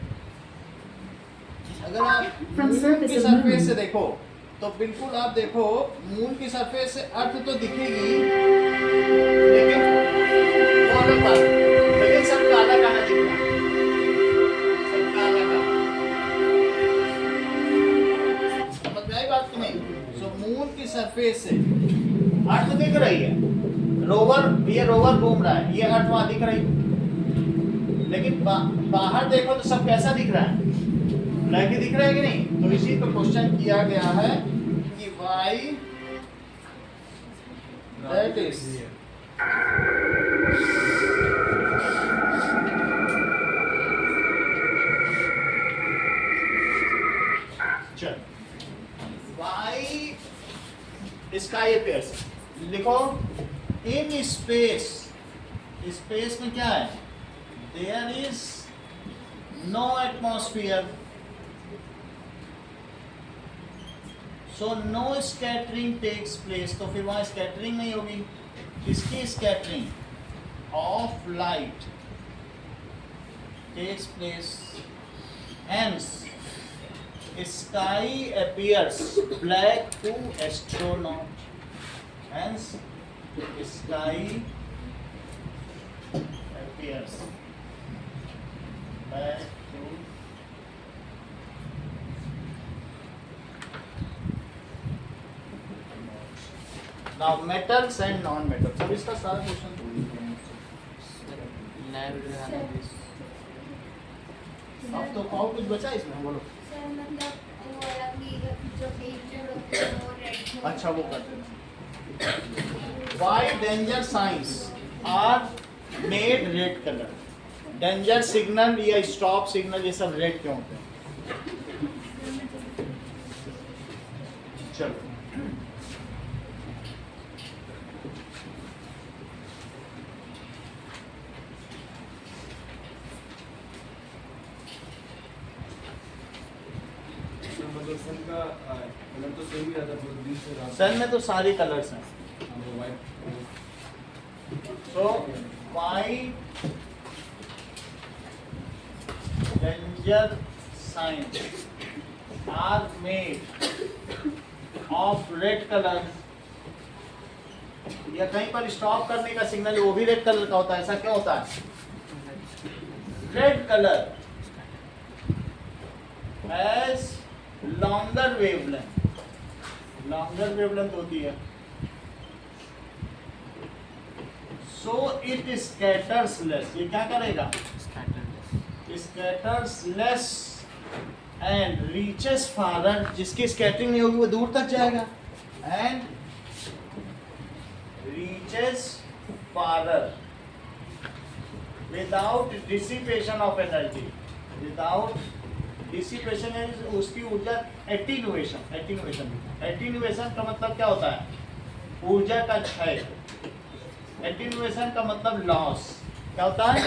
अगर आप From मून surface की of सरफेस moon. से देखो तो बिल्कुल आप देखो मून की सरफेस से अर्थ तो दिखेगी, लेकिन वो अलग बात है, लेकिन सब काला काला दिख रहा है, सब काला काला। समझ में आई बात कि नहीं? सो मून की सरफेस से अर्थ दिख रही है, रोवर, ये रोवर घूम रहा है, ये अर्थ वहां दिख रही है, लेकिन बाहर देखो तो सब कैसा दिख रहा है? ब्लैक ही दिख रहा है कि नहीं? तो इसी पर क्वेश्चन किया गया है कि व्हाई दैट इज, चल व्हाई स्काई अपीयर्स, लिखो इन स्पेस, स्पेस में क्या है? There is no atmosphere, so no scattering takes place. तो फिर वहां स्कैटरिंग नहीं होगी, किसकी scattering? Of light takes place, hence sky appears black to astronaut, hence sky appears back to now metals and non metals। अब इसका सारा question अब तो और कुछ बचा इसमें, बोलो। सर मतलब वो वाला कि जो डेंजर होते हैं वो रेड। अच्छा वो कर देना। Why danger signs are made red color? Danger signal या स्टॉप सिग्नल ये सब रेड क्यों होते हैं? चलो मतलब सन का कलर तो सेम ही रहता है पूरे दिन से रात सन में तो सारे कलर्स हैं। वो white So why danger signs are made of red color? या कहीं पर स्टॉप करने का सिग्नल वो भी रेड कलर का होता है, ऐसा क्यों होता है? Red colour as longer wavelength, longer wavelength होती है, सो इट स्कैटर्स लेस। ये क्या करेगा? Scatters less and reaches farther. जिसकी स्कैटरिंग नहीं होगी वो दूर तक जाएगा, and reaches farther without dissipation of energy. Without dissipation यानी उसकी ऊर्जा एटीन्यूएशन, एटीन्यूएशन का मतलब क्या होता है? ऊर्जा का क्षय। एटीन्यूएशन का मतलब लॉस। क्या होता है?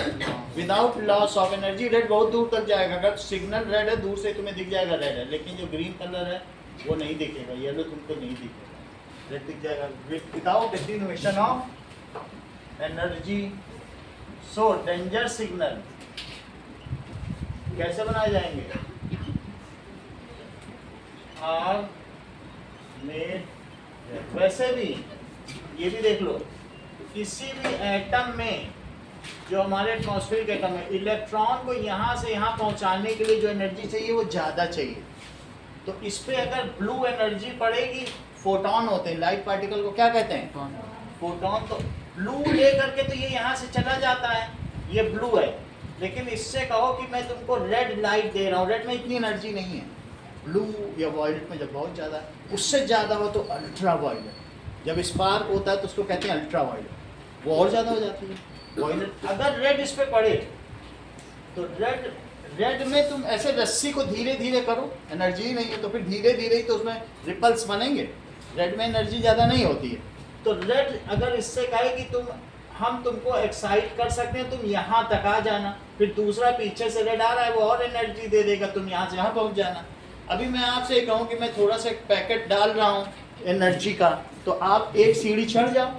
Without loss of energy. Red बहुत दूर तक जाएगा, अगर सिग्नल रेड है दूर से तुम्हें दिख जाएगा रेड है, लेकिन जो ग्रीन कलर है वो नहीं दिखेगा, येलो तुमको नहीं दिखेगा, रेड दिख जाएगा without attenuation of energy. So danger signal कैसे बनाए जाएंगे? आर मेड, वैसे भी ये भी देख लो, किसी भी एटम में जो हमारे एटमॉस्फेरिक एटम है, इलेक्ट्रॉन को यहाँ से यहाँ पहुँचाने के लिए जो एनर्जी चाहिए वो ज़्यादा चाहिए। तो इस पे अगर ब्लू एनर्जी पड़ेगी, फोटॉन होते हैं, लाइट पार्टिकल को क्या कहते हैं, फोटॉन। तो ब्लू ले करके तो ये यहाँ से चला जाता है, ये ब्लू है। लेकिन इससे कहो कि मैं तुमको रेड लाइट दे रहा हूँ, रेड में इतनी एनर्जी नहीं है, ब्लू या वायलेट में जब बहुत ज़्यादा, उससे ज़्यादा हो तो अल्ट्रा वायलेट। जब स्पार्क होता है तो उसको कहते हैं अल्ट्रा वायलेट, वो और ज़्यादा हो जाती है वायलेट। अगर रेड इस पे पड़े तो रेड में तुम ऐसे रस्सी को धीरे धीरे करो, एनर्जी ही नहीं है तो फिर धीरे धीरे ही तो उसमें रिपल्स बनेंगे, रेड में एनर्जी ज़्यादा नहीं होती है। तो रेड अगर इससे कहे कि हम तुमको एक्साइट कर सकते हैं, तुम यहाँ तक आ जाना, फिर दूसरा पीछे से रेड आ रहा है वो और एनर्जी दे देगा, तुम यहाँ से यहाँ पहुँच जाना। अभी मैं आपसे कहूँ कि मैं थोड़ा सा एक पैकेट डाल रहा हूँ एनर्जी का, तो आप एक सीढ़ी चढ़ जाओ,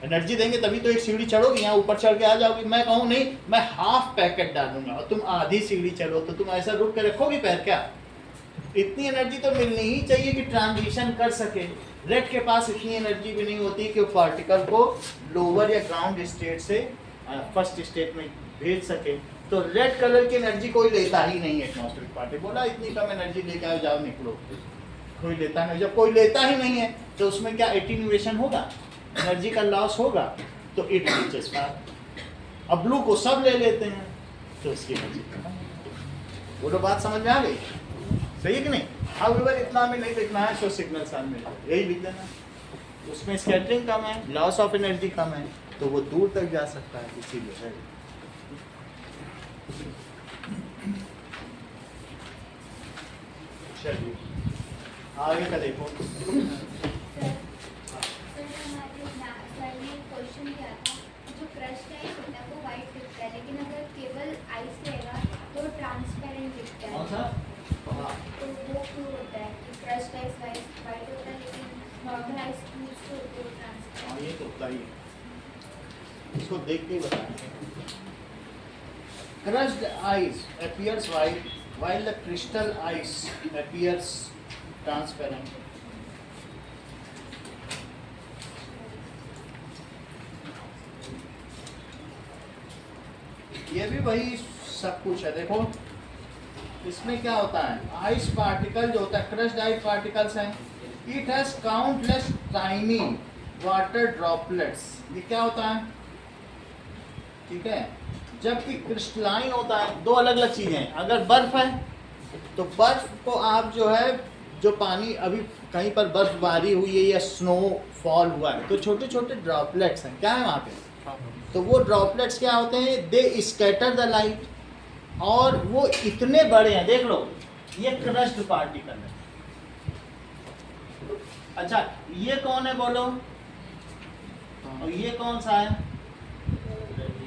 एनर्जी देंगे तभी तो एक सीढ़ी चढ़ोगी, यहाँ ऊपर चढ़ के आ जाओगी। मैं कहूँ नहीं मैं हाफ पैकेट डालूंगा और तुम आधी सीढ़ी चलो, तो तुम ऐसा रुक के रखोगी पैर क्या? इतनी एनर्जी तो मिलनी ही चाहिए कि ट्रांजिशन कर सके। रेड के पास इतनी एनर्जी भी नहीं होती कि वो पार्टिकल को लोअर या ग्राउंड स्टेट से फर्स्ट स्टेट में भेज सके। तो रेड कलर की एनर्जी कोई लेता ही नहीं है। एटमॉस्फेरिक पार्टिकल बोला इतनी कम एनर्जी लेके आओ, जाओ निकलो, कोई लेता नहीं। जब कोई लेता ही नहीं है तो उसमें क्या एटीन्यूएशन होगा, एनर्जी का लॉस होगा, तो इट रीचेस फार। अब ब्लू को सब ले लेते हैं तो उसकी एनर्जी खत्म। बोलो बात समझ में आ गई? सही है कि नहीं? हाउएवर इतना में नहीं लिखना है, सो सिग्नल सन में यही लिख देना। उसमें स्कैटरिंग कम है, लॉस ऑफ एनर्जी कम है, तो वो दूर तक जा सकता है, इसीलिए। चलिए आगे का देखो। क्वेश्चन क्या था, जो क्रस्ट आइस होता है वो वाइट दिखता है, लेकिन अगर केवल आइस रहेगा तो ट्रांसपेरेंट दिखता है। कौन सा? तो वो क्यों होता है कि क्रस्ट आइस वाइट होता है लेकिन नॉर्मल आइस क्यूब्स तो होते हैं ट्रांसपेरेंट? ये तो होता ही है, इसको देख के ही बताएंगे। Crushed ice appears white while the crystal ice appears transparent. ये भी वही सब कुछ है। देखो इसमें क्या होता है, आइस पार्टिकल जो होता है, क्रश्ड आइस पार्टिकल्स हैं, it has countless tiny water droplets. ये क्या होता है, ठीक है। जबकि क्रिस्टलाइन होता है, दो अलग अलग चीज़ें हैं। अगर बर्फ़ है तो बर्फ़ को आप जो है, जो पानी अभी कहीं पर बर्फबारी हुई है या स्नो फॉल हुआ है, तो छोटे छोटे ड्रॉपलेट्स हैं, क्या है वहाँ पे, तो वो ड्रॉपलेट्स क्या होते हैं, दे स्कैटर द लाइट, और वो इतने बड़े हैं। देख लो ये क्रश्ड पार्टिकल है। अच्छा ये कौन है बोलो, और ये कौन सा है?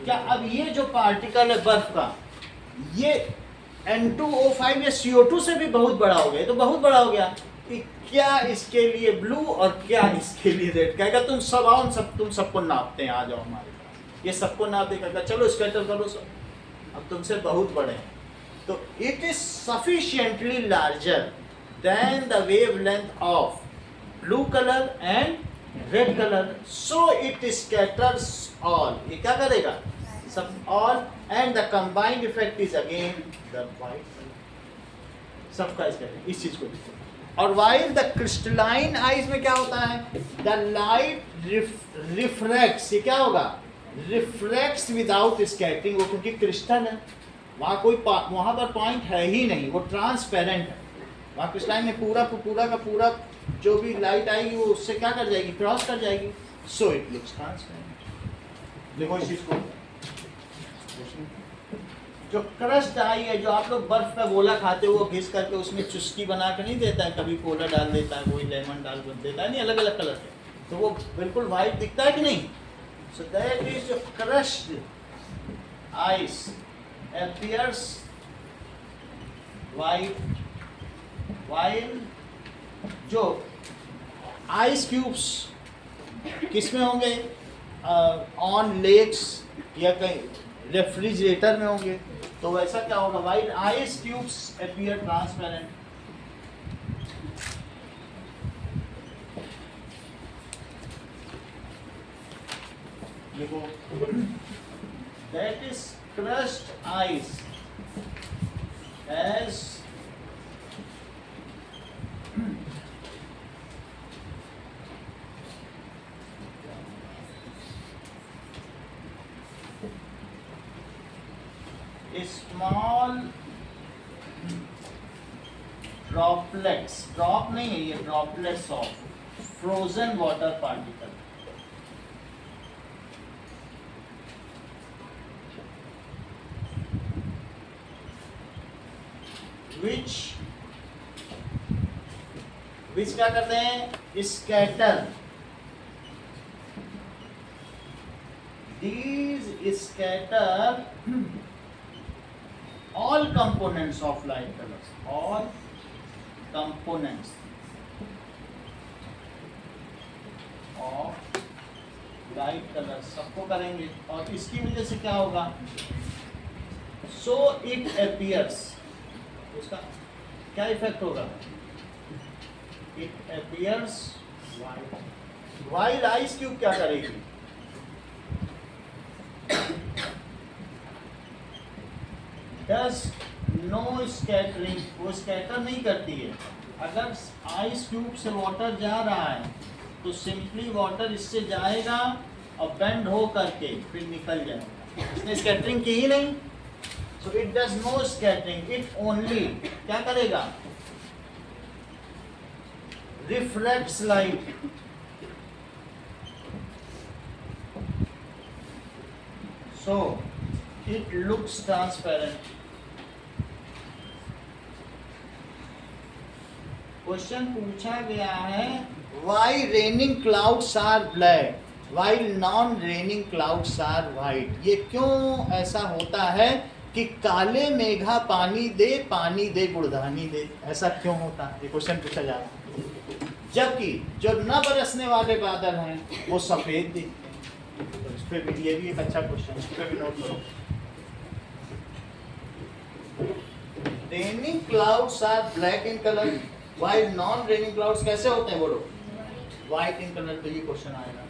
क्या अब ये जो पार्टिकल है बर्फ का, ये N2O5 या CO2 से भी बहुत बड़ा हो गया, तो बहुत बड़ा हो गया कि क्या इसके लिए ब्लू और क्या इसके लिए रेड। कहेगा तुम सब आओ, तुम सबको नापते हैं, आ जाओ हमारे पास। ये सबको नापते कहेगा चलो स्कैटर करो सब, अब तुमसे बहुत बड़े हैं। तो it is sufficiently larger than the wavelength of blue colour and red colour, so it scatters all. ये क्या करेगा, सब all, and the combined effect is again the white colour. सबका स्कैटरिंग इस चीज को देखो। और वाइल द क्रिस्टलाइन आइज में क्या होता है, द लाइट रिफ्रैक्ट्स। ये क्या होगा, रिफ्लेक्ट्स विदाउट स्कैटरिंग। वो क्योंकि क्रिस्टल है, वहाँ कोई वहाँ पर पॉइंट है ही नहीं, वो ट्रांसपेरेंट है। वहाँ क्रिस्टलाइन में पूरा का पूरा जो भी लाइट आएगी वो उससे क्या कर जाएगी, क्रॉस कर जाएगी, सो इट लुक्स ट्रांसपेरेंट। देखो इस चीज को, जो क्रस्ट आई है, जो आप लोग बर्फ का गोला खाते हो, वो घिस करके उसमें चुस्की बना के नहीं देता है, कभी कोला डाल देता है, कोई लेमन डाल देता है, नहीं अलग अलग कलर के, तो वो बिल्कुल वाइट दिखता है कि नहीं। So that is crushed ice appears white while जो आइस क्यूब्स किसमें होंगे, ऑन लेक्स या कहीं रेफ्रिजरेटर में होंगे, तो वैसा क्या होगा, while ice cubes appear transparent. देखो, that is crushed ice as small droplets, drop नहीं है ये, droplets of frozen water particle, which क्या करते हैं, scatter, these scatter all components of light colors, all components of light colors सबको करेंगे, और इसकी वजह से क्या होगा, so it appears, उसका क्या इफेक्ट होगा, it appears white, while ice cube क्या करेगी, does no scattering, वो स्कैटर नहीं करती है। अगर आइस क्यूब से वाटर जा रहा है तो सिंपली वाटर इससे जाएगा और बेंड हो करके फिर निकल जाएगा, इसने स्कैटरिंग की ही नहीं। So it does no scattering, it only क्या करेगा, reflects light, so it looks transparent. Question पूछा गया है, why raining clouds are black while non raining clouds are white. ये क्यों ऐसा होता है कि काले मेघा पानी दे गुड़धानी दे, ऐसा क्यों होता है, ये क्वेश्चन पूछा जा रहा है। जबकि जो न बरसने वाले बादल हैं वो सफेद दिखते हैं। तो इस पे भी, ये भी एक अच्छा क्वेश्चन, इस पे भी नोट करो। Raining clouds are black in colour while non raining clouds कैसे होते हैं, बोलो, व्हाइट इन कलर। तो ये क्वेश्चन आएगा।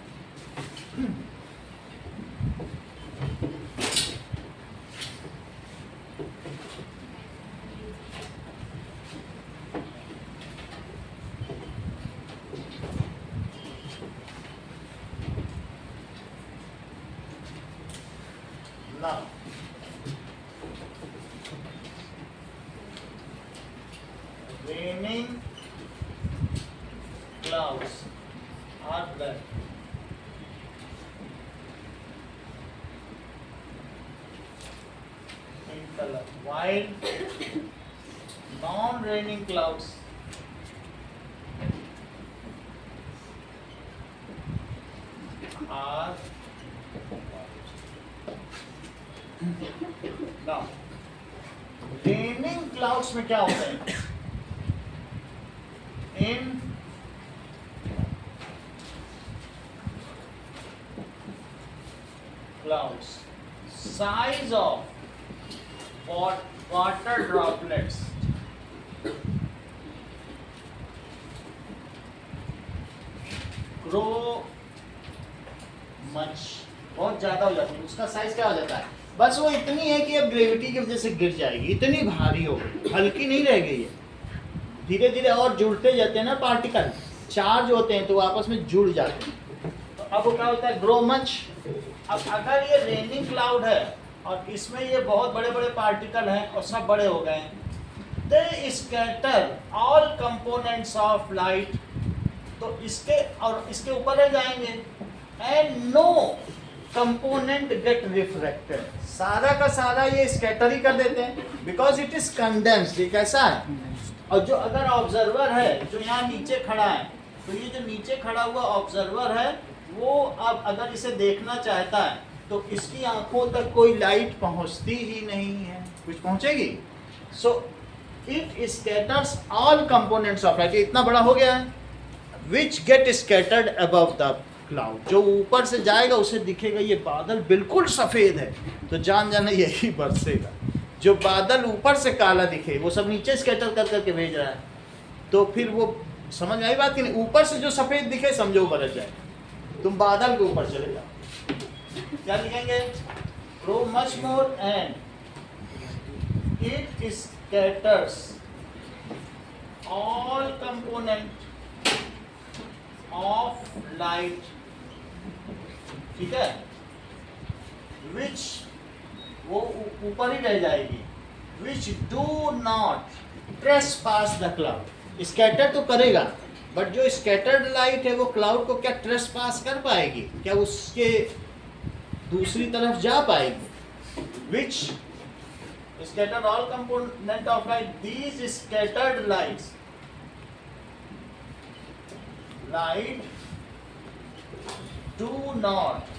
Now, raining clouds are black. In color, while non-raining clouds are now raining clouds में क्या होता है, in clouds size of water droplets grow much, बहुत ज्यादा हो जाती है, उसका साइज क्या हो जाता है, बस वो इतनी है कि अब ग्रेविटी की वजह से गिर जाएगी, इतनी भारी हो गई, हल्की नहीं रह गई है। धीरे धीरे और जुड़ते जाते हैं ना, पार्टिकल चार्ज होते हैं तो आपस में जुड़ जाते हैं। तो अब वो क्या होता है, ग्रो मच। अब अगर ये रेनिंग क्लाउड है और इसमें ये बहुत बड़े बड़े पार्टिकल हैं और सब बड़े हो गए, they scatter all components of light, तो इसके और इसके ऊपर रह जाएंगे, and no component get reflected, सारा का सारा ये स्कैटर ही कर देते हैं, बिकॉज इट इज कंडेंस्ड। ये कैसा है, और जो अगर ऑब्जर्वर है जो यहाँ नीचे खड़ा है, तो ये जो नीचे खड़ा हुआ ऑब्जर्वर है वो अब अगर इसे देखना चाहता है तो इसकी आंखों तक कोई लाइट पहुंचती ही नहीं है, कुछ पहुंचेगी। So it scatters all components of light, इतना बड़ा हो गया है, which get scattered above the cloud, जो ऊपर से जाएगा उसे दिखेगा ये बादल बिल्कुल सफेद है, तो जान जाना यही बरसेगा। जो बादल ऊपर से काला दिखे वो सब नीचे स्कैटर कर करके भेज रहा है, तो फिर वो समझ में आई बात कि नहीं, ऊपर से जो सफेद दिखे समझो बरस जाए, तुम बादल के ऊपर चले जाओ। क्या लिखेंगे? Grow much more and it scatters all component of light, ठीक है, which वो ऊपर ही रह जाएगी, which do not trespass the cloud. Scatter तो करेगा, बट जो स्कैटर्ड लाइट है वो क्लाउड को क्या ट्रेसपास कर पाएगी? क्या उसके दूसरी तरफ जा पाएगी? Which scatter all component of light, these scattered lights do not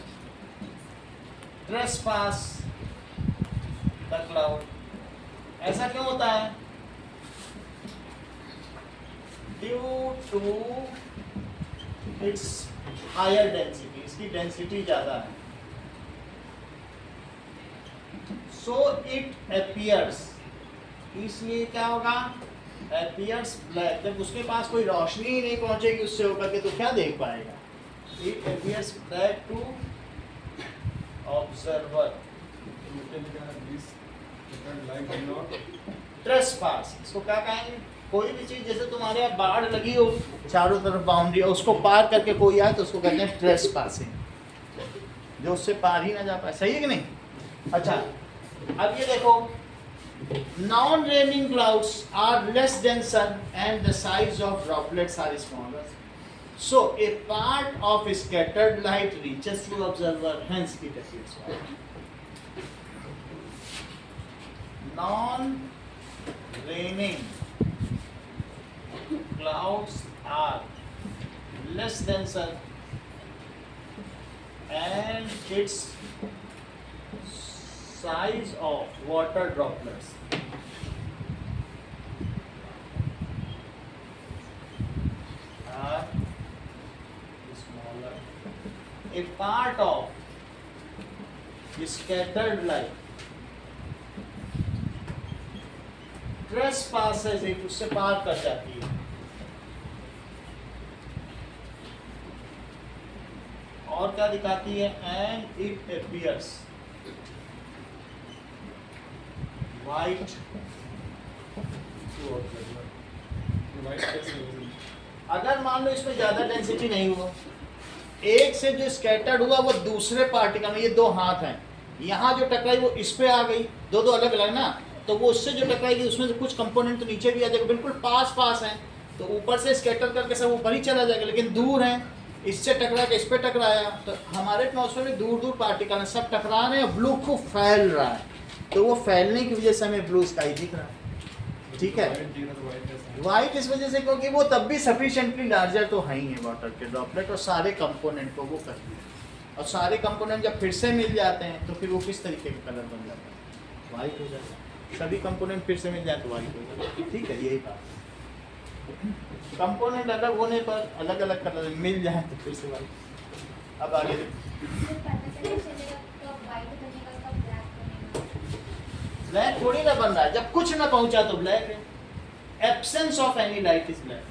trespass the cloud. ऐसा क्यों होता है? Due to its higher density, इसकी डेंसिटी ज्यादा है. So it appears, इसलिए क्या होगा? Appears black. जब उसके पास कोई रोशनी ही नहीं पहुंचेगी उससे होकर के तो क्या देख पाएगा? It appears black to observer. Trespass, इसको क्या कहेंगे? कोई भी चीज, जैसे तुम्हारे यहाँ बाढ़ लगी हो, चारों तरफ बाउंड्री, उसको पार करके कोई आए तो उसको कहते हैं ट्रेस पासिंग, जो उससे पार ही ना जा पाए. सही है कि नहीं? अच्छा, अब ये देखो, non raining clouds are less denser and the size of droplets are smaller, so a part of scattered light reaches to observer, hence it appears white. Non raining clouds are less denser and its size of water droplets are smaller. A part of scattered light trespasses it, उससे पार कर जाती है. और क्या दिखाती है? And it appears white to observer. अगर मान लो इसमें ज्यादा डेंसिटी नहीं हुआ, एक से जो स्कैटर्ड हुआ वो दूसरे पार्टिकल में, ये दो हाथ हैं, यहाँ जो टकराई वो इस पे आ गई, दो दो अलग अलग ना, तो वो उससे जो टकराएगी उसमें से कुछ कंपोनेंट तो नीचे भी आ जाएगा, बिल्कुल पास पास है तो ऊपर से स्कैटर करके सब ऊपर ही चला जाएगा, लेकिन दूर है, इससे टकरा के इस पे टकराया, तो हमारे एटमॉस्फेयर में दूर दूर पार्टिकल हैं, सब टकरा रहे हैं, ब्लू खूब फैल रहा है, तो वो फैलने की वजह से हमें ब्लू स्काई दिख रहा है. ठीक है, वाइट इस वजह से क्योंकि वो तब भी सफिशिएंटली लार्जर तो है ही है वाटर के ड्रॉपलेट, और सारे कंपोनेंट को वो करती है, और सारे कंपोनेंट जब फिर से मिल जाते हैं तो फिर वो किस तरीके का कलर बन जाता है? वाइट हो जाता है. सभी कंपोनेंट फिर से मिल जाए तो वाइट हो जाता है. ठीक है, यही बात. कंपोनेंट अलग होने पर अलग अलग कलर मिल जाए तो फिर से वाइट. अब आगे ब्लैक थोड़ी ना बन रहा है, जब कुछ ना पहुंचा तो ब्लैक है. Absence of any light is black.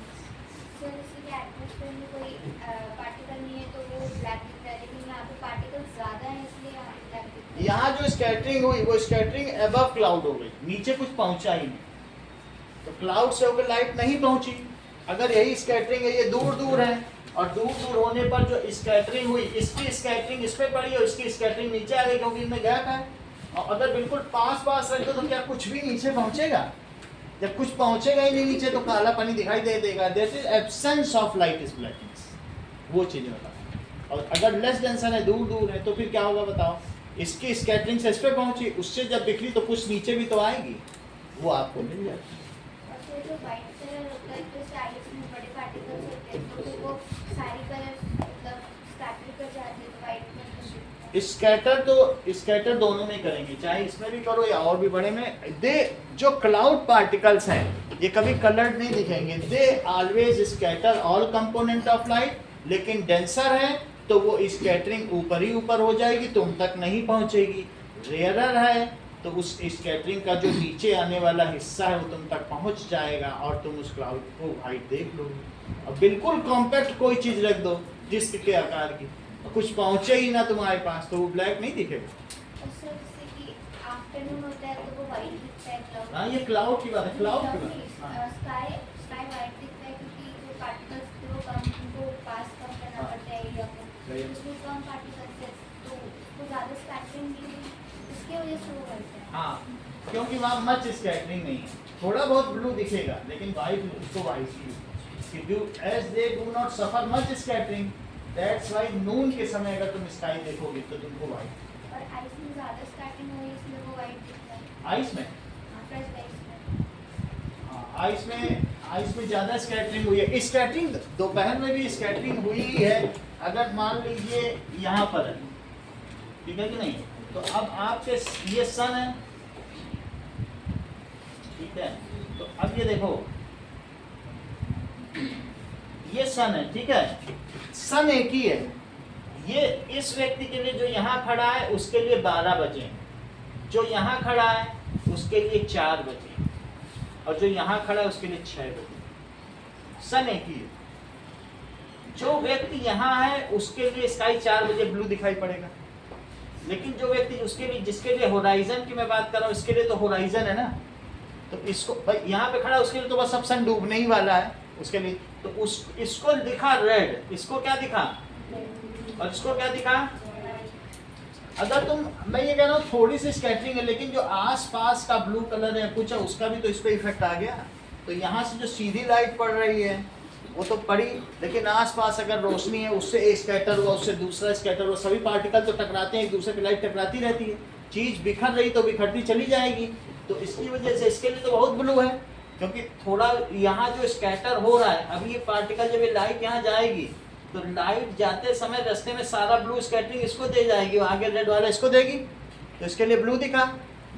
यहाँ जो स्कैटरिंग हुई वो स्कैटरिंग अबव क्लाउड हो गई, नीचे कुछ पहुंचा ही नहीं, तो क्लाउड से होकर लाइट नहीं पहुंची. अगर यही स्कैटरिंग है, ये दूर दूर है, और दूर दूर होने पर जो स्कैटरिंग हुई, इसकी स्कैटरिंग इस पे पड़ी और इसकी स्कैटरिंग नीचे आ गई क्योंकि इनमें गैप है. और अगर बिल्कुल पास पास रहे तो क्या कुछ भी नीचे पहुंचेगा? जब कुछ पहुंचेगा ही नहीं नीचे तो काला पानी दिखाई दे देगा. That is absence of light is blackness. वो चीजें बताओ. और अगर लेस डेंसर है, दूर दूर है, तो फिर क्या होगा बताओ? इसकी स्कैटरिंग से इस पे पहुंची, उससे जब बिखरी तो कुछ नीचे भी तो आएगी, वो आपको मिल जाएगी. स्कैटर दोनों में करेंगे, चाहे इसमें भी करो या और भी बड़े में. दे जो क्लाउड पार्टिकल्स हैं ये कभी कलर्ड नहीं दिखेंगे. They always scatter all component of light, लेकिन डेंसर है तो वो स्कैटरिंग ऊपर ही ऊपर हो जाएगी, तुम तक नहीं पहुंचेगी. रेयरर है तो उस स्कैटरिंग का जो नीचे आने वाला हिस्सा है वो तुम तक पहुंच जाएगा और तुम उस क्लाउड को वाइट देख लोगे. अब बिल्कुल कॉम्पैक्ट कोई चीज रख दो डिस्क के आकार की, कुछ पहुंचे ही ना तुम्हारे पास, तो वो ब्लैक नहीं दिखेगा। और सर जैसे कि आफ्टरनून होता है तो वो वाइट दिखता है क्लाउड। हाँ, ये क्लाउड की बात है, क्लाउड की बात है। स्काई स्काई वाइट दिखता है क्योंकि जो पार्टिकल्स थे वो कम, उनको पास कम करना हाँ। पड़ता है एरिया को, सही है। उसमें कम पार्टिकल्स है तो उसको ज़्यादा स्कैटरिंग नहीं हुई, इसके वजह से वो करता है। हाँ, क्योंकि वहाँ मच स्कैटरिंग नहीं है, थोड़ा बहुत ब्लू दिखेगा लेकिन वाइट, उसको white as they do not suffer much scattering, that's why noon के समय अगर तुम स्काई देखोगे तो तुमको वाइट। और आइस में ज़्यादा स्कैटरिंग हुई इसलिए वो वाइट दिखता है। आइस में, फ्रेश आइस में। हाँ, आइस में ज़्यादा स्कैटरिंग हुई है। स्कैटरिंग दोपहर में भी स्कैटरिंग हुई ही है, अगर मान लीजिए यहाँ पर है, ठीक है कि नहीं, तो अब आपके ये सन है, ठीक है, तो अब ये देखो ये सन है, ठीक है, सन एक ही है। ये इस व्यक्ति के लिए जो यहाँ खड़ा है उसके लिए 12 बजे, जो यहाँ खड़ा है उसके लिए 4 बजे, और जो यहाँ खड़ा है उसके लिए 6 बजे। सन एक ही है। जो व्यक्ति यहाँ है उसके लिए स्काई 4 बजे ब्लू दिखाई पड़ेगा, लेकिन जो व्यक्ति उसके लिए, जिसके लिए होराइजन की मैं बात कर रहा हूँ, इसके लिए तो होराइजन है ना, तो इसको भाई यहाँ पे खड़ा है उसके लिए तो बस अब सन डूबने ही वाला है उसके लिए, तो इसको दिखा रेड, इसको क्या दिखा और इसको क्या दिखा। अगर तुम, मैं ये कह रहा हूँ थोड़ी सी स्कैटरिंग है, लेकिन जो आसपास का ब्लू कलर है कुछ है उसका भी तो इस पे इफेक्ट आ गया। तो यहाँ से जो सीधी लाइट पड़ रही है वो तो पड़ी, लेकिन आसपास अगर रोशनी है उससे एक स्कैटर हुआ, उससे दूसरा स्कैटर हुआ, सभी पार्टिकल तो टकराते हैं, एक दूसरे की लाइट टकराती रहती है, चीज़ बिखर रही तो बिखरती चली जाएगी। तो इसकी वजह से इसके लिए तो बहुत ब्लू है, क्योंकि थोड़ा यहाँ जो स्कैटर हो रहा है, अभी ये पार्टिकल जब ये लाइट यहाँ जाएगी तो लाइट जाते समय रास्ते में सारा ब्लू स्कैटरिंग इसको दे जाएगी, आगे रेड वाला इसको देगी, तो इसके लिए ब्लू दिखा।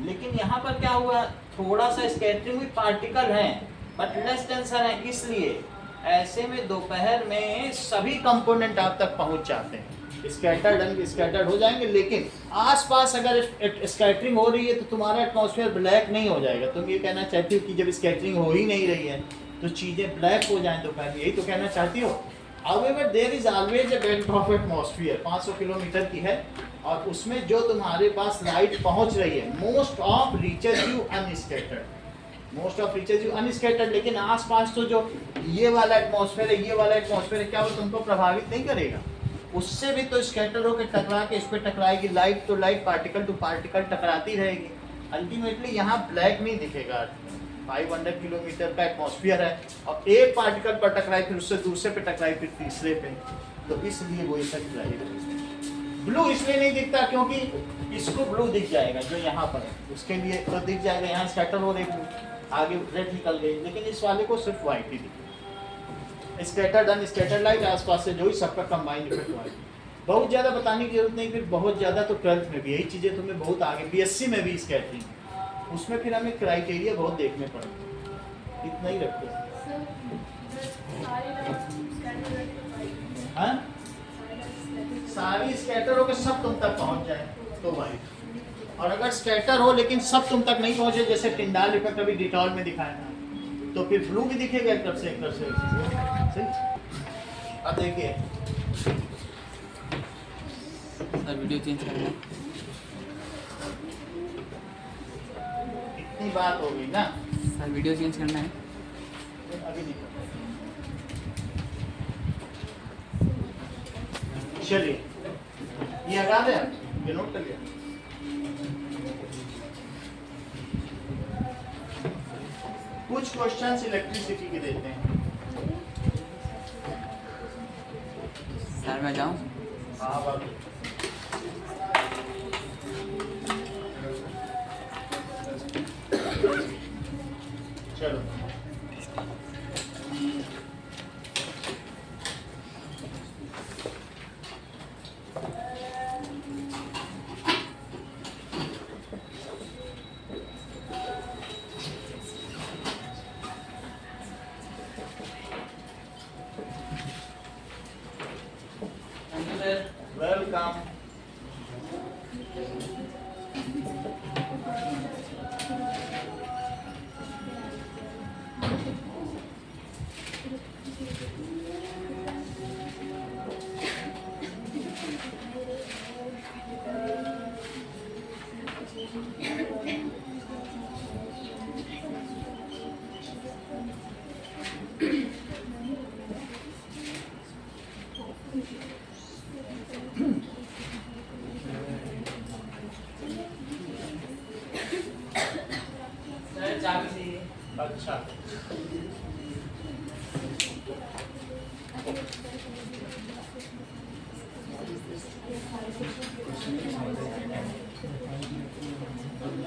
लेकिन यहाँ पर क्या हुआ, थोड़ा सा स्कैटरिंग हुई, पार्टिकल है बट लेस डेंसर है, इसलिए ऐसे में दोपहर में सभी कंपोनेंट आप तक पहुंच जाते हैं, स्कैटर्ड हो जाएंगे। लेकिन आसपास अगर स्कैटरिंग हो रही है तो तुम्हारा एटमॉस्फेयर ब्लैक नहीं हो जाएगा। तुम ये कहना चाहती हो कि जब स्कैटरिंग हो ही नहीं रही है तो चीज़ें ब्लैक हो जाएं दोपहर में, यही तो कहना चाहती हो। However, there is always a belt of atmosphere, 500 kilometre की है, और उसमें जो तुम्हारे पास लाइट पहुंच रही है मोस्ट ऑफ रीचेज यू अनस्कैटर्ड, लेकिन आसपास तो जो ये वाला एटमॉस्फेयर है, ये वाला एटमॉस्फेयर है, क्या वो तुमको प्रभावित नहीं करेगा, उससे भी तो स्कैटर होकर टकरा के इस पर टकराएगी, लाइट तो लाइट, पार्टिकल टू पार्टिकल टकराती रहेगी। अल्टीमेटली यहाँ ब्लैक नहीं दिखेगा। 500 किलोमीटर का एटमॉस्फेयर है और एक पार्टिकल पर टकराई, फिर उससे दूसरे पे टकराई, फिर तीसरे पे, तो इसलिए वो इफेक्ट रहेगा। ब्लू इसलिए नहीं दिखता क्योंकि इसको ब्लू दिख जाएगा जो यहाँ पर है, उसके लिए तो दिख जाएगा, यहाँ स्कैटर हो रही ब्लू, आगे रेड निकल गई, लेकिन इस वाले को सिर्फ व्हाइट ही दिखेगा। स्कैटर्ड अनस्कैटर्ड लाइट आसपास से जो ही सबका कंबाइंड इफेक्ट हुआ है। बहुत ज़्यादा बताने की जरूरत नहीं, फिर बहुत ज़्यादा तो 12th में भी यही चीज़ें तुम्हें बहुत आगे, BSc में भी स्कैटरिंग, उसमें फिर हमें क्राइटेरिया बहुत देखने पड़ते, इतना ही रखो। हाँ, सारी स्कैटर हो के सब तुम तक पहुंच जाए तो वाइट, और अगर स्कैटर हो लेकिन सब तुम तक नहीं पहुंचे, जैसे टिंडाल इफेक्ट अभी डिटॉल में दिखाया था, तो फिर ब्लू भी दिखेगा एक तरफ से, एक तरफ से। सही। अब देखिए सर वीडियो चेंज करना है। इतनी बात हो गई ना, सर वीडियो चेंज करना है। अभी नहीं। चलिए ये हटा दें, ये नोट कर लिया। कुछ क्वेश्चंस इलेक्ट्रिसिटी के देते हैं। सर मैं जाऊँ? हाँ बात, चलो वेलकम।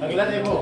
अगला देखो,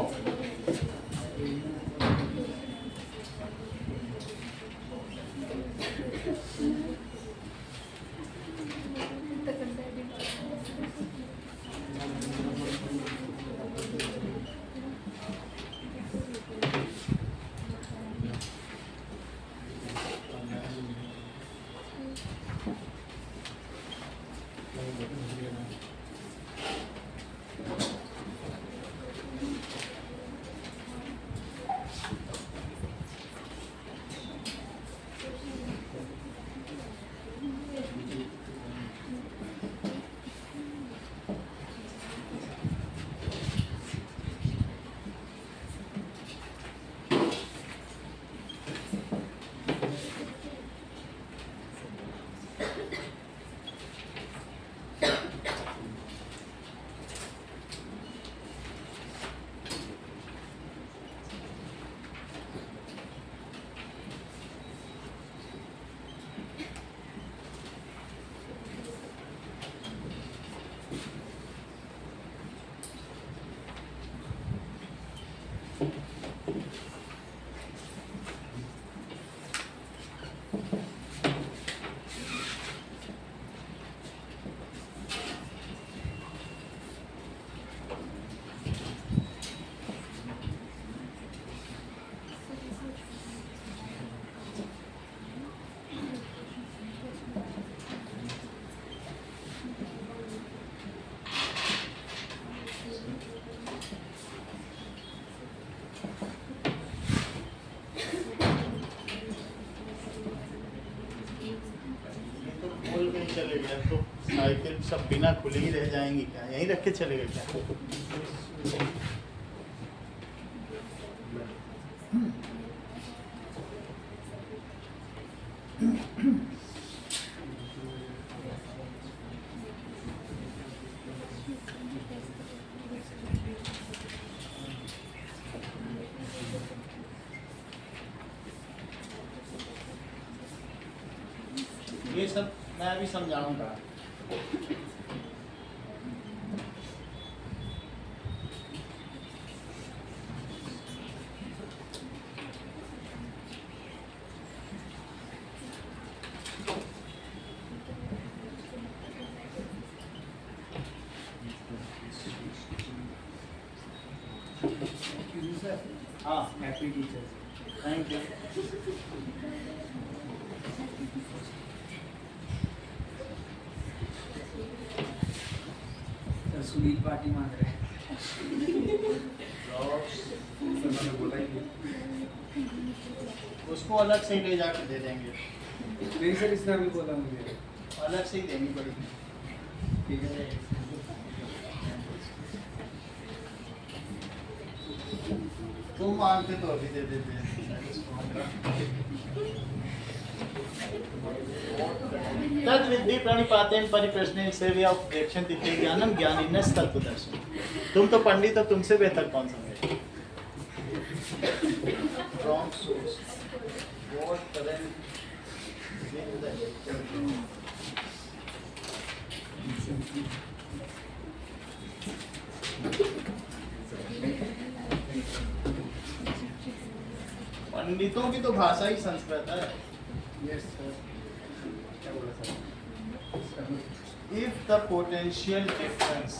चले गए तो साइकिल सब बिना खुले ही रह जाएंगी क्या? यहीं रख के चले गए क्या? ये सब मैं अभी समझाऊंगा। हाँ, happy teacher. Thank you. Sunil party मांग रहे हैं। सर मैंने बोला ही नहीं। उसको अलग से ही ले जाके दे देंगे, नहीं सर, इसने अभी बोला मुझे। अलग से ही देनी पड़ेगी। ठीक है। तुम मांगते तो अभी दे देते हैं। तद विद्धि प्रणिपातेन परिप्रश्नेन सेव्या प्रेक्षन्ति ज्ञानम ज्ञानिनस् तत्त्वदर्शी। तुम तो पंडित हो, तुमसे बेहतर कौन समझे? Wrong source. What current in the पंडितों की तो भाषा ही संस्कृत है। Yes sir. क्या बोला sir? If the potential difference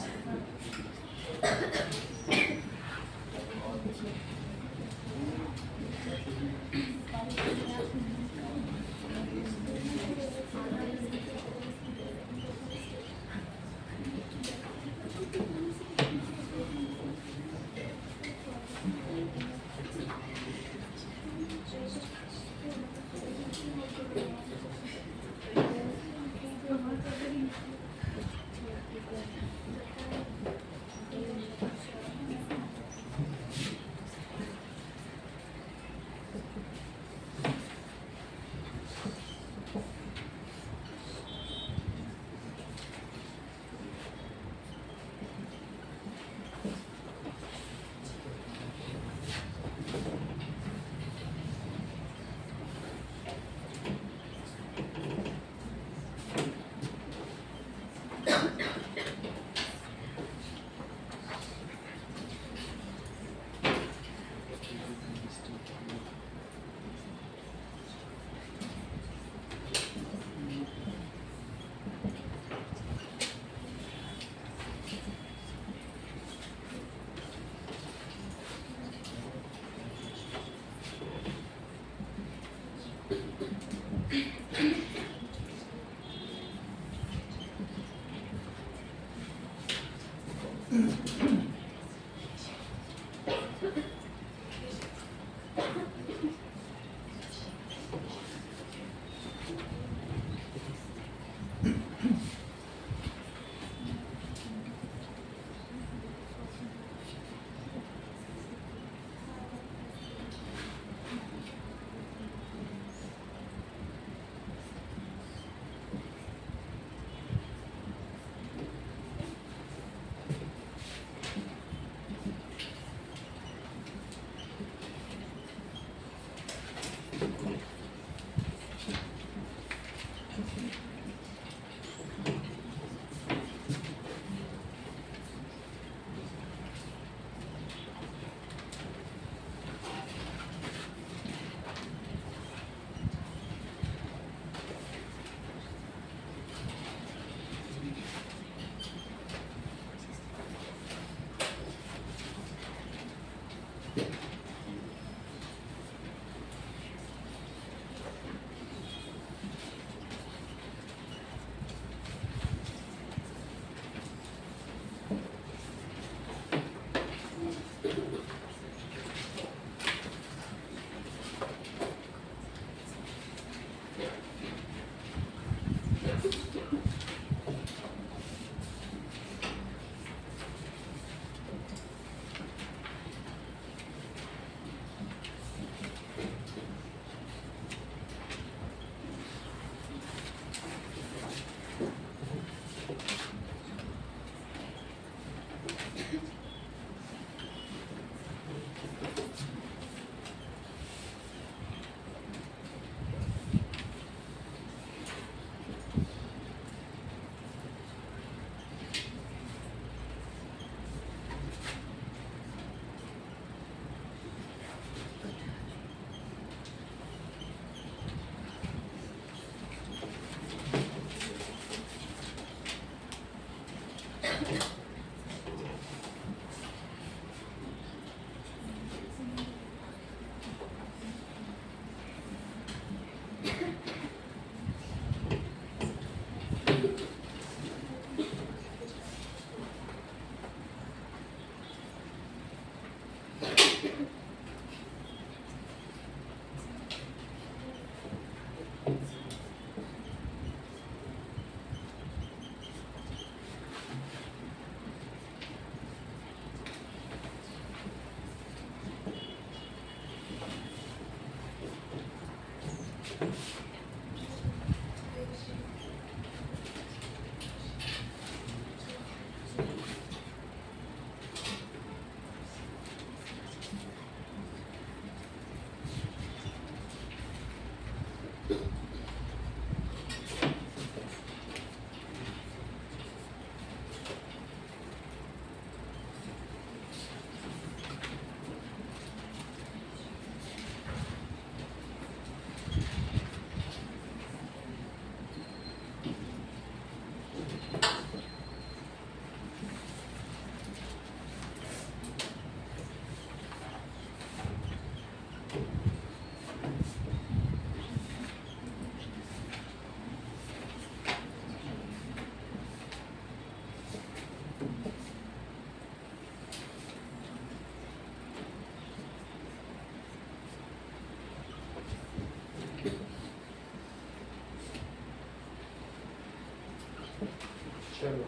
चलो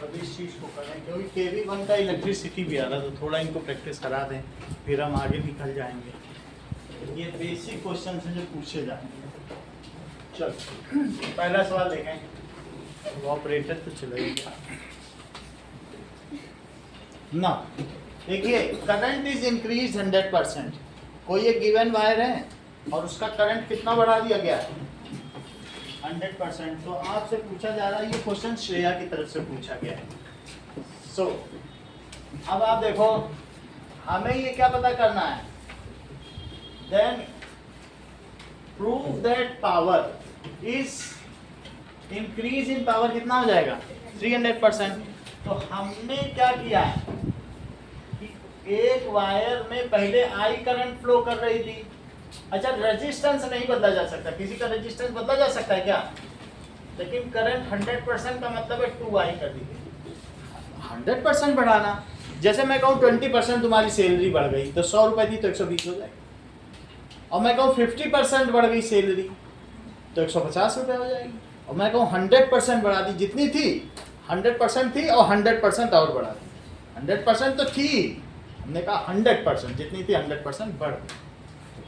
अब इस चीज़ को करें क्योंकि KV1 का इलेक्ट्रिसिटी भी आ रहा तो थोड़ा इनको प्रैक्टिस करा दें, फिर हम आगे निकल जाएंगे। ये बेसिक क्वेश्चन है जो पूछे जाएंगे। चलो पहला सवाल देखें। वो ऑपरेटर तो चलेगा ना। देखिए करंट इज इंक्रीज 100%। कोई एक गिवन वायर है और उसका करंट कितना बढ़ा दिया गया है 100%। तो आपसे पूछा जा रहा है, ये क्वेश्चन श्रेया की तरफ से पूछा गया है। सो अब आप देखो हमें ये क्या पता करना है, then prove that power is increase in power कितना हो जाएगा 300%। तो हमने क्या किया है कि एक वायर में पहले आई करंट फ्लो कर रही थी। अच्छा रेजिस्टेंस नहीं बदला जा सकता, किसी का रेजिस्टेंस बदला जा सकता है क्या, लेकिन करंट 100% का मतलब है 2i कर दी। 100% बढ़ाना, जैसे मैं कहूँ 20% तुम्हारी सैलरी बढ़ गई तो 100 रुपए थी तो 120 हो जाएगी। और मैं कहूँ 50% बढ़ गई सैलरी तो 150 रुपए हो जाएगी। और मैं कहूँ 100% बढ़ा दी, जितनी थी 100% थी और 100% और बढ़ा दी। 100% तो थी, हमने कहा 100% जितनी थी 100% बढ़ गई,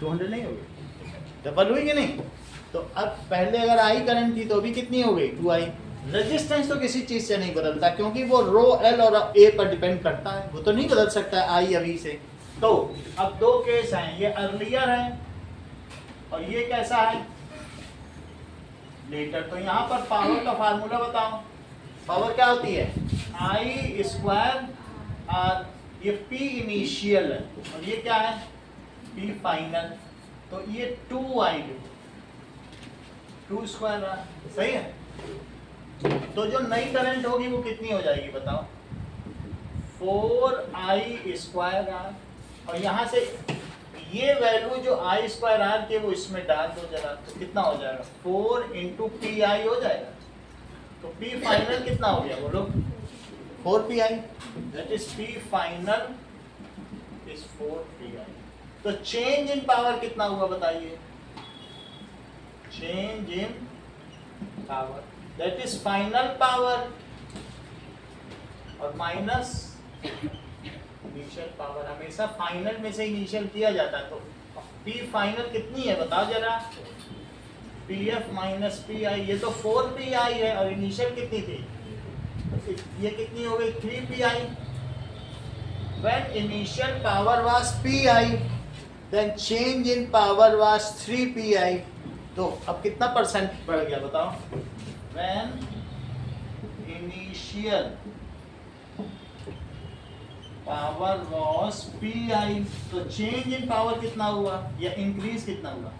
200 नहीं हो गई, डबल हुई कि नहीं। तो अब पहले अगर आई करंट थी तो अभी कितनी हो गई 2i। रेजिस्टेंस तो किसी चीज से नहीं बदलता क्योंकि वो रो एल और ए पर डिपेंड करता है, वो तो नहीं बदल सकता है आई अभी से। तो अब दो केस हैं, ये अर्लियर है और ये कैसा है लेटर। तो यहाँ पर पावर का फार्मूला बताओ। पावर क्या होती है? आई स्क्वायर आर, ये पी इनिशियल है और ये क्या है? P final. तो ये 2i 2 स्क्वायर आर, सही है। तो जो नई करंट होगी वो कितनी हो जाएगी बताओ? 4i square are. और यहाँ से ये वैल्यू जो आई स्क्वायर आर के वो इसमें डाल दो जरा, तो कितना हो जाएगा? 4 इंटू पी आई हो जाएगा। तो पी फाइनल कितना हो गया बोलो? 4 P I, that is P final is 4 P I. तो चेंज इन पावर कितना हुआ बताइए? Change in power that is final power और माइनस इनिशियल पावर। हमेशा फाइनल में से इनिशियल किया जाता है। तो पी फाइनल कितनी है बताओ जरा? P F minus P I, ये तो 4 पी आई है और इनिशियल कितनी थी? ये कितनी हो गई? 3 P I. When initial power was P I then change in power was 3 P I. तो अब कितना परसेंट बढ़ गया बताओ? When initial power was P I, तो चेंज इन पावर कितना हुआ या इंक्रीज कितना हुआ?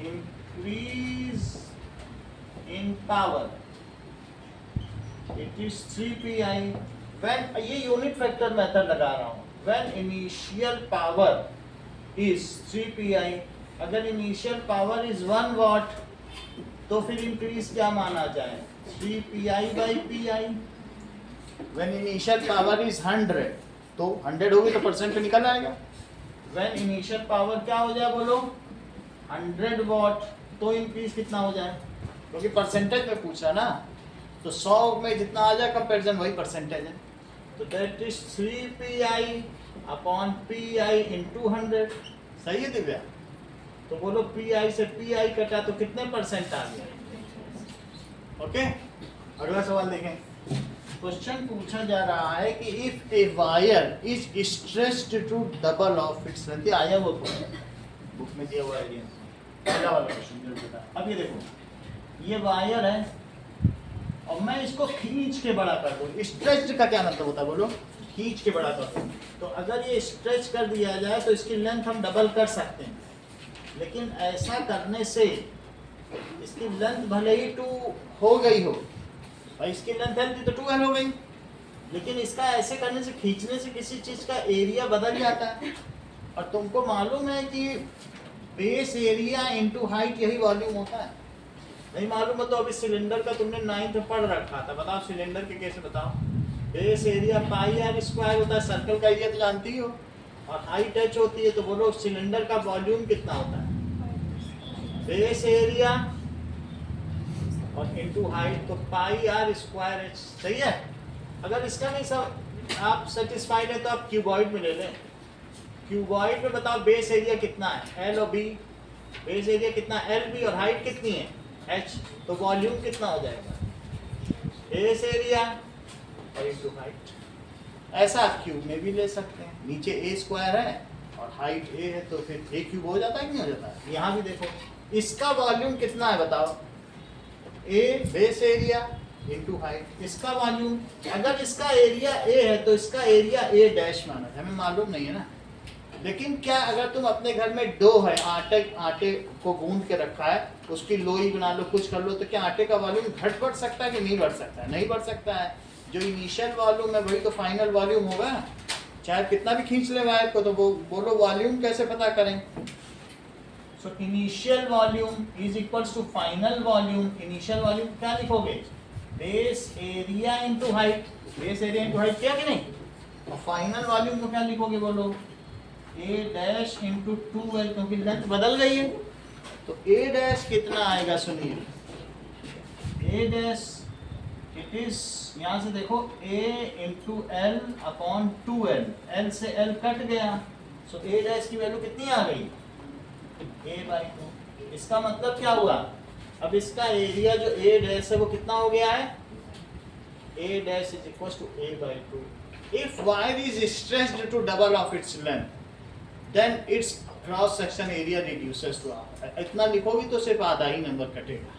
Increase in power it is 3 P I. When, ये यूनिट फैक्टर मेथड लगा रहा हूं, when initial power is 3 P आई। अगर इनिशियल पावर इज 1 वॉट तो फिर इंक्रीज क्या माना जाए? 3 P I by P I. When initial power is 100 तो 100 होगी तो परसेंट पे निकल आएगा। When initial power क्या हो जाए बोलो? 100 वॉट, तो इंक्रीज कितना हो जाए? क्योंकि परसेंटेज में पूछा ना, तो 100 में जितना आ जाए कंपैरिजन वही परसेंटेज है। तो that is 3 P I upon P I into 100। सही है दिव्या? तो बोलो पी आई से पी आई कटा तो कितने परसेंट आ गया? ओके, अगला सवाल देखें। क्वेश्चन पूछा जा रहा है कि if a wire is stretched to double of its length, आया वो बुक में दिया हुआ है। पहला वाला क्वेश्चन जरूर बता। अब ये देखो, ये वायर है और मैं इसको खींच के बड़ा कर दूं। स्ट्रेच्ड का क्या मतलब होता है बोलो? खींच के बड़ा कर दूं। तो अगर ये स्ट्रेच कर दिया जाए तो इसकी लेंथ हम डबल कर सकते हैं, लेकिन ऐसा करने से इसकी लेंथ भले ही 2 हो गई हो, और इसकी लेंथ एल थी तो 2l हो गई, लेकिन इसका ऐसे करने से, खींचने से किसी चीज का एरिया बदल जाता है। और तुमको मालूम है कि बेस एरिया इनटू हाइट यही वॉल्यूम होता है। नहीं मालूम है तो अभी सिलेंडर का तुमने 9th में पढ़ रखा था। बताओ सिलेंडर के कैसे बताओ? Base area pi r square होता है, सर्कल का एरिया तो जानती ही हो, और हाइट h होती है। तो बोलो सिलेंडर का वॉल्यूम कितना होता है? बेस एरिया और इनटू हाइट, तो पाई आर स्क्वायर एच। सही है? अगर इसका नहीं सब आप सेटिस्फाइड है तो आप क्यूबॉइड में ले लें। क्यूबॉइड में बताओ बेस एरिया कितना है? एल और बी। बेस एरिया कितना? एल बी, और हाइट कितनी है? एच। तो वॉल्यूम कितना हो जाएगा? बेस एरिया और इनटू हाइट। ऐसा आप क्यूब में भी ले सकते हैं। नीचे ए स्क्वायर है और हाइट ए है, तो फिर ए क्यूब हो जाता है कि नहीं हो जाता है? यहाँ भी देखो, इसका वॉल्यूम कितना है बताओ? ए बेस एरिया इंटू हाइट। इसका वॉल्यूम, अगर इसका एरिया ए है तो इसका एरिया ए डैश माना है, हमें मालूम नहीं है ना। लेकिन क्या अगर तुम अपने घर में डो है, आटे को गूंद के रखा है, उसकी लोई बना लो, कुछ कर लो, तो क्या आटे का वॉल्यूम घट बढ़ सकता है कि नहीं बढ़ सकता है? नहीं बढ़ सकता है। जो इनिशियल वॉल्यूम है वही तो फाइनल वॉल्यूम होगा। चाहे कितना भी खींच ले वायर को, तो वो बोलो वॉल्यूम कैसे पता करें? So initial volume is equals to final volume. Initial volume क्या लिखोगे? Base area into height. Base area into height क्या कि नहीं? और final volume को क्या लिखोगे बोलो? A dash into 2l, क्योंकि लेंथ बदल गई है। तो A dash कितना आएगा सुनिए? A dash it is, यहाँ से देखो A into L upon 2l, L से L कट गया, so A dash की वैल्यू कितनी आ गई? A/2। इसका मतलब क्या हुआ? अब इसका एरिया जो A डैश है वो कितना हो गया है? A dash is equals to A/2। If wire is stretched to double of its length, then its cross section area reduces to half. इतना लिखोगे तो सिर्फ आधा ही नंबर कटेगा,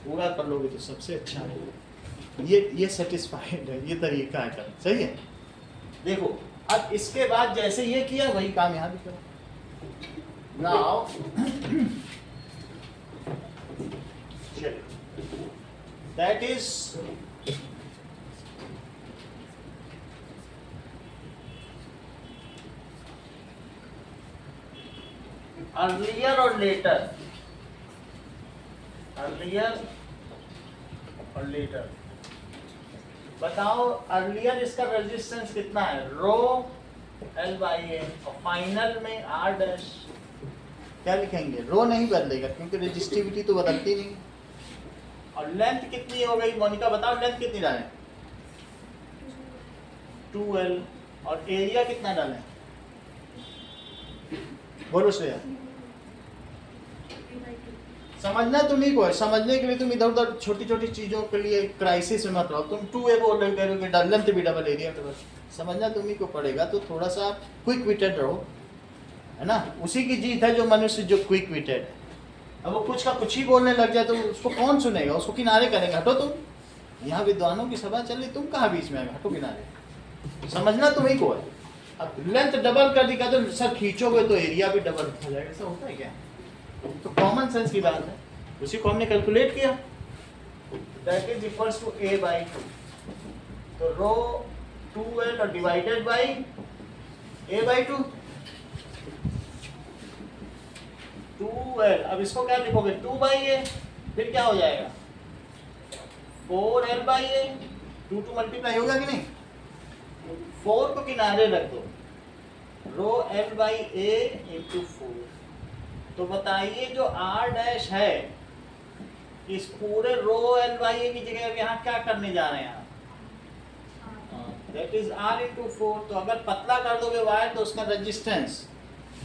पूरा कर लोगे तो सबसे अच्छा है। ये सेटिस्फाइड है, ये तरीका है करना, सही है। देखो अब इसके बाद जैसे ये किया वही काम यहाँ भी करो। नाउ दैट इज अर्लियर और लेटर, अर्लियर और लेटर। बताओ अर्लियर इसका रेजिस्टेंस कितना है, रो एल बाई ए, और फाइनल में आर डैश। क्या लिखेंगे, रो नहीं बदलेगा क्योंकि रेजिस्टिविटी तो बदलती नहीं। और लेंथ कितनी हो गई मोनिका, बताओ लेंथ कितनी डालें, 2L। और एरिया कितना डालें, बोलो श्रेया। समझना तुम्ही को है, समझने के लिए तुम इधर उधर छोटी छोटी चीजों के लिए क्राइसिस में मत रहो। तुम 2A बोल रहे हो, कह रहे हो कि लेंथ भी डबल एरिया डबल, समझना तुम्ही को पड़ेगा। तो थोड़ा सा क्विक विटेड रहो, है ना। उसी की जीत है जो मनुष्य जो क्विक विटेड है। अब वो कुछ का कुछ ही बोलने लग जाए तो उसको कौन सुनेगा, उसको किनारे करेंगे। हटो तुम, यहाँ विद्वानों की सभा चल रही, तुम कहाँ बीच में आए, हटो किनारे। समझना तुम्ही को है। अब लेंथ डबल कर दी, तो सर खींचोगे तो एरिया भी डबल हो जाएगा, ऐसा होता है क्या। तो कॉमन सेंस की बात है, उसी को हमने कैलकुलेट किया। That is equals to a by 2। तो रो 2L और divided by a by 2, 2L। अब इसको क्या लिखोगे, 2 बाई a, फिर क्या हो जाएगा 4L बाई a। 2 मल्टीप्लाई होगा कि नहीं, 4 को किनारे रख दो, रो L बाई a इंटू 4। तो बताइए जो R डैश है इस पूरे रो L बाई a की जगह यहाँ क्या करने जा रहे हैं, दैट इज R इंटू 4। तो अगर पतला कर दोगे वायर तो उसका रेजिस्टेंस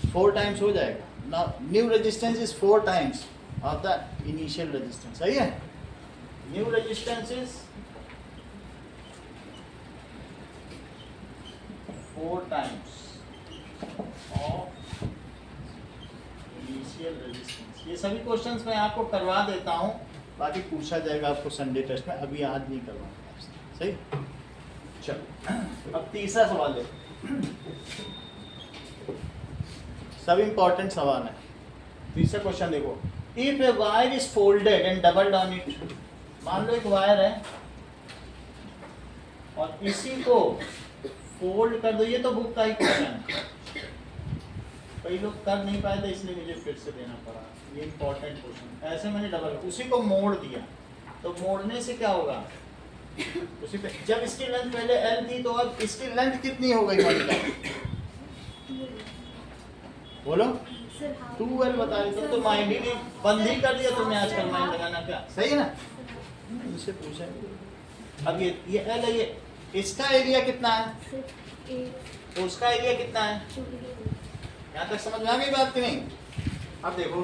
4 टाइम्स हो जाएगा। Now new resistance is 4 times of the initial resistance, सही है। New resistance is 4 times of initial resistance. ये सभी क्वेश्चंस मैं आपको करवा देता हूँ, बाकी पूछा जाएगा आपको संडे टेस्ट में, अभी आज नहीं करवाऊंगा आपसे, सही। चलो अब तीसरा सवाल है, सब इंपॉर्टेंट सवाल है। तीसरा क्वेश्चन देखो, if a wire is folded and doubled on it. मान लो एक वायर है और इसी को फोल्ड कर दो, ये तो बुक का ही क्वेश्चन है, कई लोग कर नहीं पाए थे इसलिए मुझे फिर से देना पड़ा, ये इंपॉर्टेंट क्वेश्चन। ऐसे मैंने डबल उसी को मोड़ दिया, तो मोड़ने से क्या होगा, उसी पे जब इसकी लेंथ पहले L थी तो अब इसकी लेंथ कितनी हो गई मोनिका, बोलो 2L बता रही तो माइंड ही नहीं, बंद ही कर दिया तुमने आजकल माइंड लगाना, क्या सही है ना। इनसे पूछा अब ये L है, ये इसका एरिया कितना है, तो उसका एरिया कितना है, यहाँ तक समझ में आ गई बात कि नहीं। अब देखो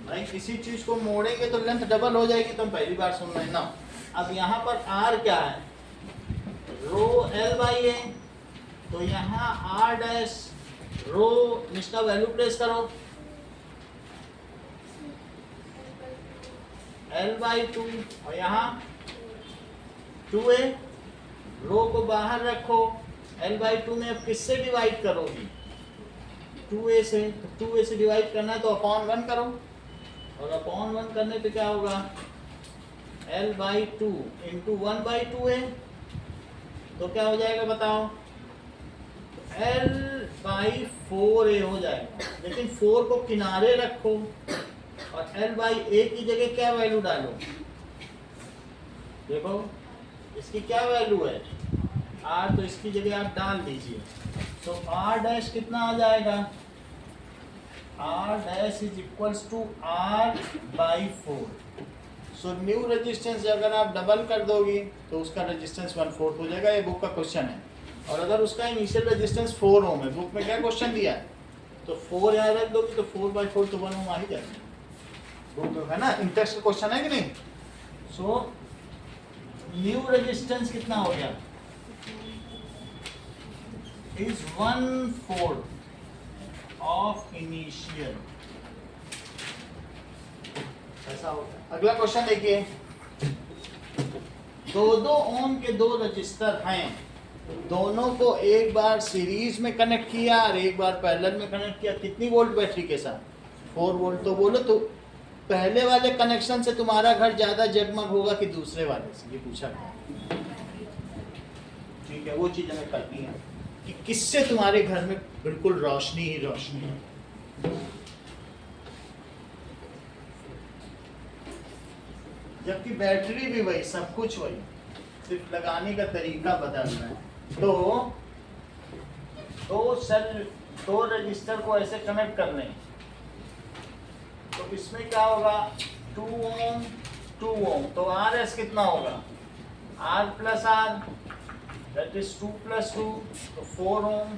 भाई किसी चीज को मोड़ेंगे तो लेंथ डबल हो जाएगी, तुम पहली बार सुन रहे ना। अब यहाँ पर R क्या है, रो L बाई A, तो यहाँ R डैश रो, इसका वैल्यू प्लेस करो, L बाई 2, और यहाँ 2A, रो को बाहर रखो, L बाई 2 में अब किससे डिवाइड करोगी, 2A से। तो 2A से डिवाइड करना है तो अपॉन 1 करो, और अपॉन 1 करने पे क्या होगा, L by 2 into 1 by 2A, तो क्या हो जाएगा बताओ, L बाई 4A हो जाएगा। लेकिन 4 को किनारे रखो और L बाई A की जगह क्या वैल्यू डालो, देखो इसकी क्या वैल्यू है R, तो इसकी जगह आप डाल दीजिए, तो R डैश कितना आ जाएगा, R dash is equals to R by 4। So new resistance अगर आप डबल कर दोगी तो उसका रेजिस्टेंस 1/4 हो जाएगा, ये बुक का क्वेश्चन है। और अगर उसका इनिशियल रेजिस्टेंस 4 ओम है, बुक में क्या क्वेश्चन दिया है, तो 4 यहाँ रख दोगी तो 4/4 तो 1 ओम आ ही जाएगा, बुक है ना, इंटरेस्ट क्वेश्चन है कि नहीं। सो न्यू रेजिस्टेंस कितना हो गया, is 1/4 of initial। ऐसा होता है। अगला क्वेश्चन देखिए, दो ओम के दो रजिस्टर हैं, दोनों को एक बार सीरीज में कनेक्ट किया और एक बार पैरेलल में कनेक्ट किया, कितनी वोल्ट बैटरी के साथ? 4 वोल्ट। तो बोलो तो पहले वाले कनेक्शन से तुम्हारा घर ज्यादा जगमग होगा कि दूसरे वाले से, ये पूछा गया। ठीक है, वो चीज हमें करनी है कि किससे तुम्हारे घर में बिल्कुल रोशनी ही रोशनी है। जबकि बैटरी भी वही, सब कुछ वही, सिर्फ लगाने का तरीका बदलना है। तो दो रजिस्टर को ऐसे कनेक्ट करने, तो इसमें क्या होगा? 2 ओम 2 ओम, तो RS कितना होगा? R plus R, that is 2 plus 2, तो 4 ओम।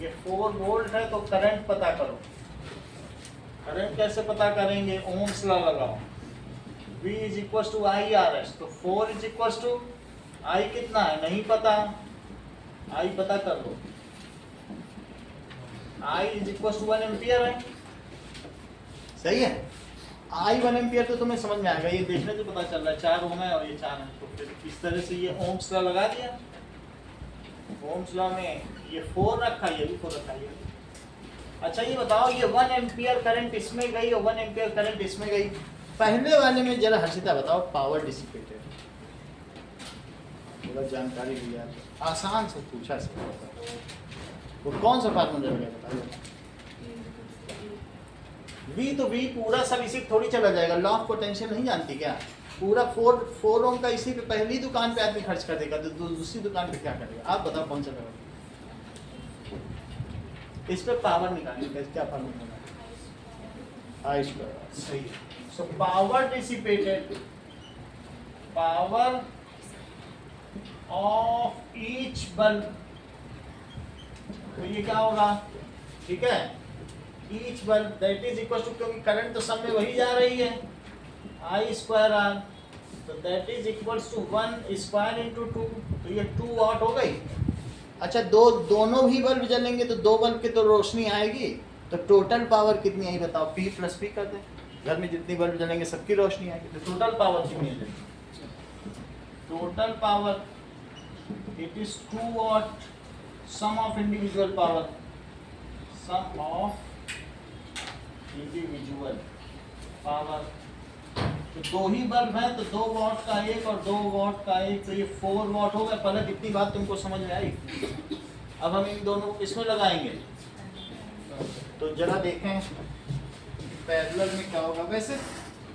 ये 4 वोल्ट है, तो करंट पता करो। करंट कैसे पता करेंगे? ओम्स लॉ लगाओ। V is equal to IRS, तो 4 इज इक्वल टू I कितना है नहीं पता, I पता कर लो। I is equal to 1 ampere है, सही है। I 1 एम्पियर तो तुम्हें समझ में आएगा, ये देखने से पता चल रहा है 4 ओम है और ये 4 है, तो फिर इस तरह से ये ओम्स लॉ लगा दिया। ओम्स लॉ में ये 4 रखा, ये भी 4 रखा। ये अच्छा ये बताओ, ये 1 एम्पियर करंट इसमें गई और 1 एम्पियर करंट इसमें गई, पहले वाले में जरा हर्षिता बताओ पावर डिसिपेटेड, थोड़ा जानकारी लिया, आसान से पूछा से वो कौन सा फार्मूला लगा बताओ। V तो V पूरा सब इसी थोड़ी चला जाएगा, लॉ ऑफ पोटेंशियल नहीं जानती क्या? पूरा 4 ओम का इसी पे पहली दुकान पे आदमी खर्च कर देगा, तो दूसरी दुकान पे क्या करेगा? आप बताओ कौन सा लगा। इस पे पावर निकालने का क्या फार्मूला है? I स्क्वायर, सही है। So power dissipated, power of each bulb, तो ये क्या होगा? ठीक है, each bulb that is equal to, क्योंकि करंट तो सब में वही जा रही है, I स्क्वायर R, तो that is equals to 1 square into 2, तो ये 2 वाट हो गई। अच्छा दोनों भी बल्ब जलेंगे तो 2 बल्ब की तो रोशनी आएगी, तो टोटल पावर कितनी आई बताओ? P प्लस P कर दें, घर में जितनी बल्ब जलेंगे सबकी रोशनी आएगी, तो टोटल पावर कितनी है? Total power it is 2 watt, sum of individual power, sum of individual power. तो 2 ही बल्ब है, तो 2 वाट का एक और 2 वाट का एक, तो ये 4 वाट हो गया। पहले कितनी बात तुमको समझ में आई? अब हम इन दोनों को किसमें लगाएंगे? तो जरा देखें पैरेलल में क्या होगा। वैसे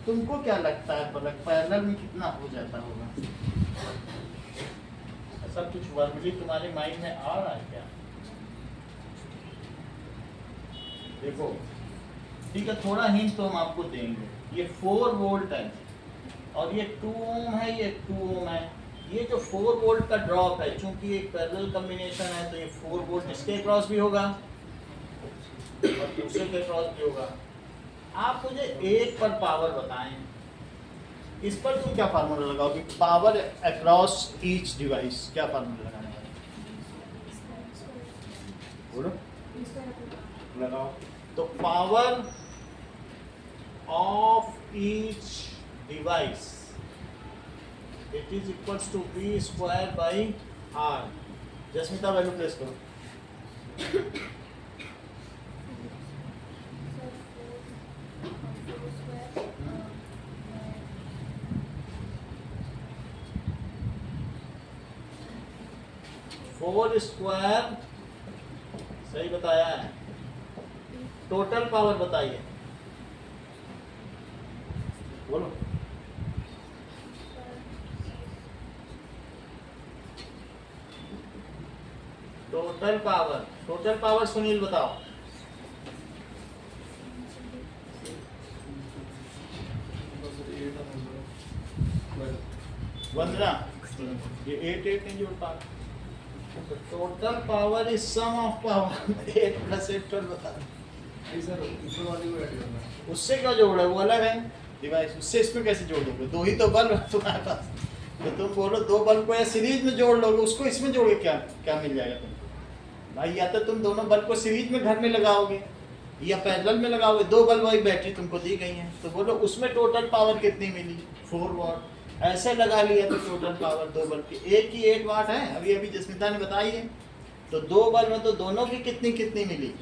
तुमको क्या लगता है फर्क पैरेलल में कितना हो जाता होगा? ऐसा कुछ वर्बली तुम्हारे माइंड में आ रहा है क्या? देखो ठीक है, थोड़ा हिंट तो हम आपको देंगे। ये 4 वोल्ट है और ये 2 ओम है, ये 2 ओम है। ये जो 4 वोल्ट का ड्रॉप है, चूंकि एक पैरेलल कॉम्बिनेशन है, तो ये 4 वोल्ट इसके क्रॉस भी होगा और दूसरे के क्रॉस भी होगा। आप मुझे एक पर पावर बताएं, इस पर तुम क्या फार्मूला लगाओगे? पावर अक्रॉस ईच डिवाइस क्या फार्मूला लगाने वाले? बोलो, लगाओ। तो power of each device it is equals to V square by R। Jasmita value place करो। फोर स्क्वायर सही बताया है। टोटल पावर बताइए, बोलो। टोटल पावर सुनील बताओ। वंदना, ये 8 नहीं जोड़ पा। Total power is sum of power 8 plus 8 12 बता। सर ऊपर वाली को ऐड करना है। उससे क्या जोड़ है? वो अलग है डिवाइस, उससे इसमें कैसे जोड़ दोगे? 2 ही तो बल्ब है तुम्हारे पास, तो तुम बोलो 2 बल्ब को या सीरीज में जोड़ लोगे, उसको इसमें जोड़ के क्या क्या मिल जाएगा तुमको? भाई या तो तुम दोनों बल्ब को सीरीज में घर में लगाओगे या पैरेलल में लगाओगे, दो बल्ब वाली बैटरी तुमको दी गई है, तो बोलो उसमें टोटल पावर कितनी मिली, 4 वाट। ऐसे लगा लिया तो टोटल पावर दो बल्ब की एक की 8 वाट है, अभी अभी जस्मिता ने बताई है। तो दो बल्ब में तो दोनों की कितनी कितनी मिली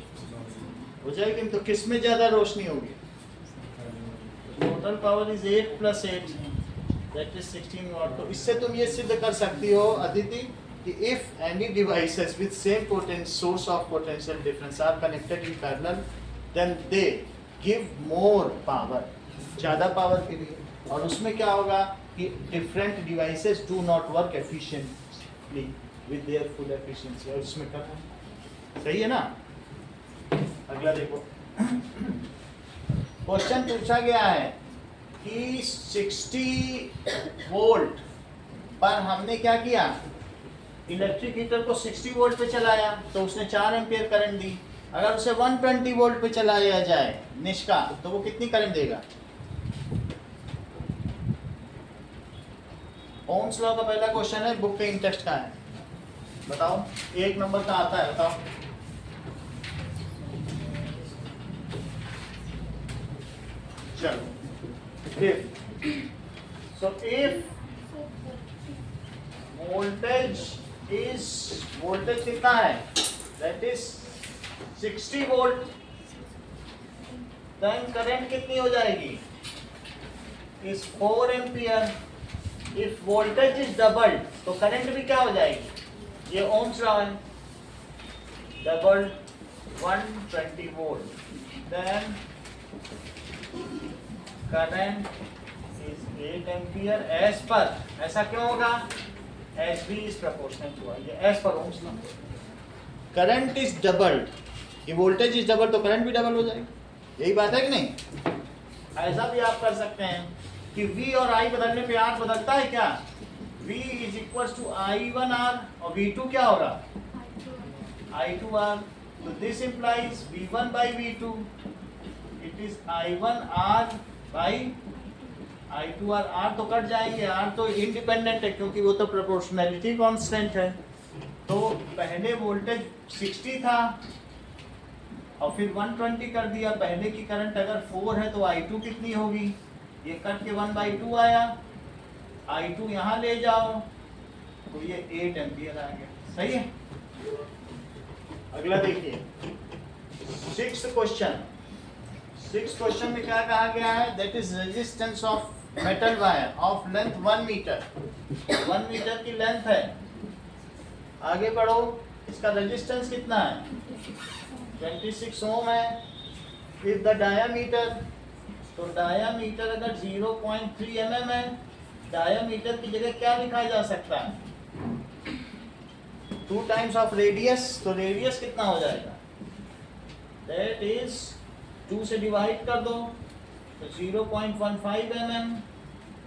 हो जाएगी, तो किस में ज्यादा रोशनी होगी? Total power is 8 + 8 that is 16 वाट। तो इससे तुम ये सिद्ध कर सकती हो अदिति कि if any devices with same source of potential difference are connected in parallel, then they give more power, ज़्यादा पावर के लिए। और उसमें क्या होगा कि different devices do not work efficiently with their full efficiency, और इसमें करना सही है ना। अगला देखो, क्वेश्चन पूछा गया है कि 60 वोल्ट पर हमने क्या किया, इलेक्ट्रिक हीटर को 60 वोल्ट पे चलाया तो उसने 4 एम्पियर करंट दी। अगर उसे 120 वोल्ट पे चलाया जाए निष्का, तो वो कितनी करंट देगा? ओम्स लॉ का पहला क्वेश्चन है, बुक पे इंटरेस्ट का है, बताओ 1 नंबर का आता है, बताओ। चलो, so if वोल्टेज कितना है, that is 60 volt, then current कितनी हो जाएगी, is 4 ampere. If voltage is doubled तो करंट भी क्या हो जाएगी, ये ओम्स लॉ है, doubled 120 volt, then current is 8 ampere as per. ऐसा क्यों होगा, as B is proportional to I, as per Ohm's law. Current is doubled, ये वोल्टेज इज डबल तो करंट भी डबल हो जाएगा, यही बात है कि नहीं। ऐसा भी आप कर सकते हैं कि V और I बदलने पे R बदलता है क्या, V is equal to I1R और V2 क्या होगा, I2R। तो this implies V1 by V2, it is I1R by I2R। R तो कट जाएंगे, R तो इंडिपेंडेंट है क्योंकि वो तो प्रोपोर्शनैलिटी कांस्टेंट है। तो पहले वोल्टेज 60 था और फिर 120 कर दिया। पहले की करंट अगर 4 है तो I2 कितनी होगी, ये कट के 1/2 आया, I2 यहाँ ले जाओ तो ये 8 एम्पियर आ गया, सही है। अगला देखिए 6th क्वेश्चन में क्या कहा गया है, that is resistance of metal wire of length 1 metre. 1 metre की लेंथ है, आगे बढ़ो, इसका रेजिस्टेंस कितना है, 26 ओम है। फिर द डायामीटर, तो डायामीटर अगर 0.3 mm है, डायामीटर की जगह क्या लिखा जा सकता है, 2 टाइम्स ऑफ रेडियस, तो रेडियस कितना हो जाएगा, दैट इज 2 से डिवाइड कर दो तो 0.15 mm,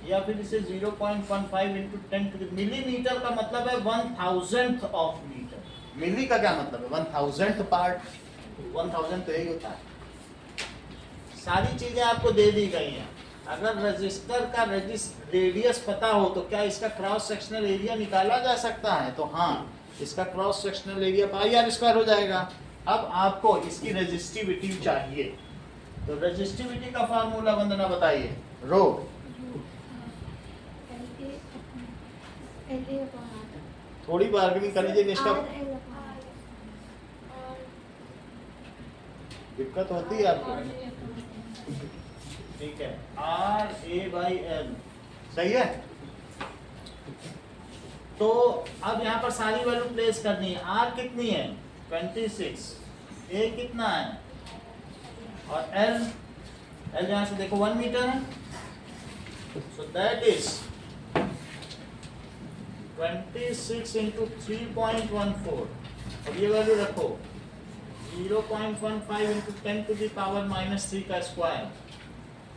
या फिर इसे 0.15 इंटू 10 मिलीमीटर का मतलब है 1,000th ऑफ मीटर। मिली का क्या मतलब है, 1,000th पार्ट, 1000 तो यही होता है। सारी चीजें आपको दे दी गई हैं। अगर रजिस्टर का रेडियस पता हो तो क्या इसका क्रॉस सेक्शनल एरिया निकाला जा सकता है, तो हाँ, इसका क्रॉस सेक्शनल एरिया πr² हो जाएगा। अब आपको इसकी रेजिस्टिविटी चाहिए, तो रेजिस्टिविटी का फार्मूला वंदना बताइए, रो थोड़ी बार्गेनिंग कर लीजिए, निष्ठा दिक्कत होती है आपको, ठीक है, RA/L, सही है। तो अब यहाँ पर सारी वैल्यू प्लेस करनी है। R कितनी है, 26, A कितना है, और L यहाँ से देखो 1 मीटर है, सो दैट इज 26 इंटू 3.14, और ये वैल्यू रखो 0.15 इंटू 10⁻³ का स्क्वायर,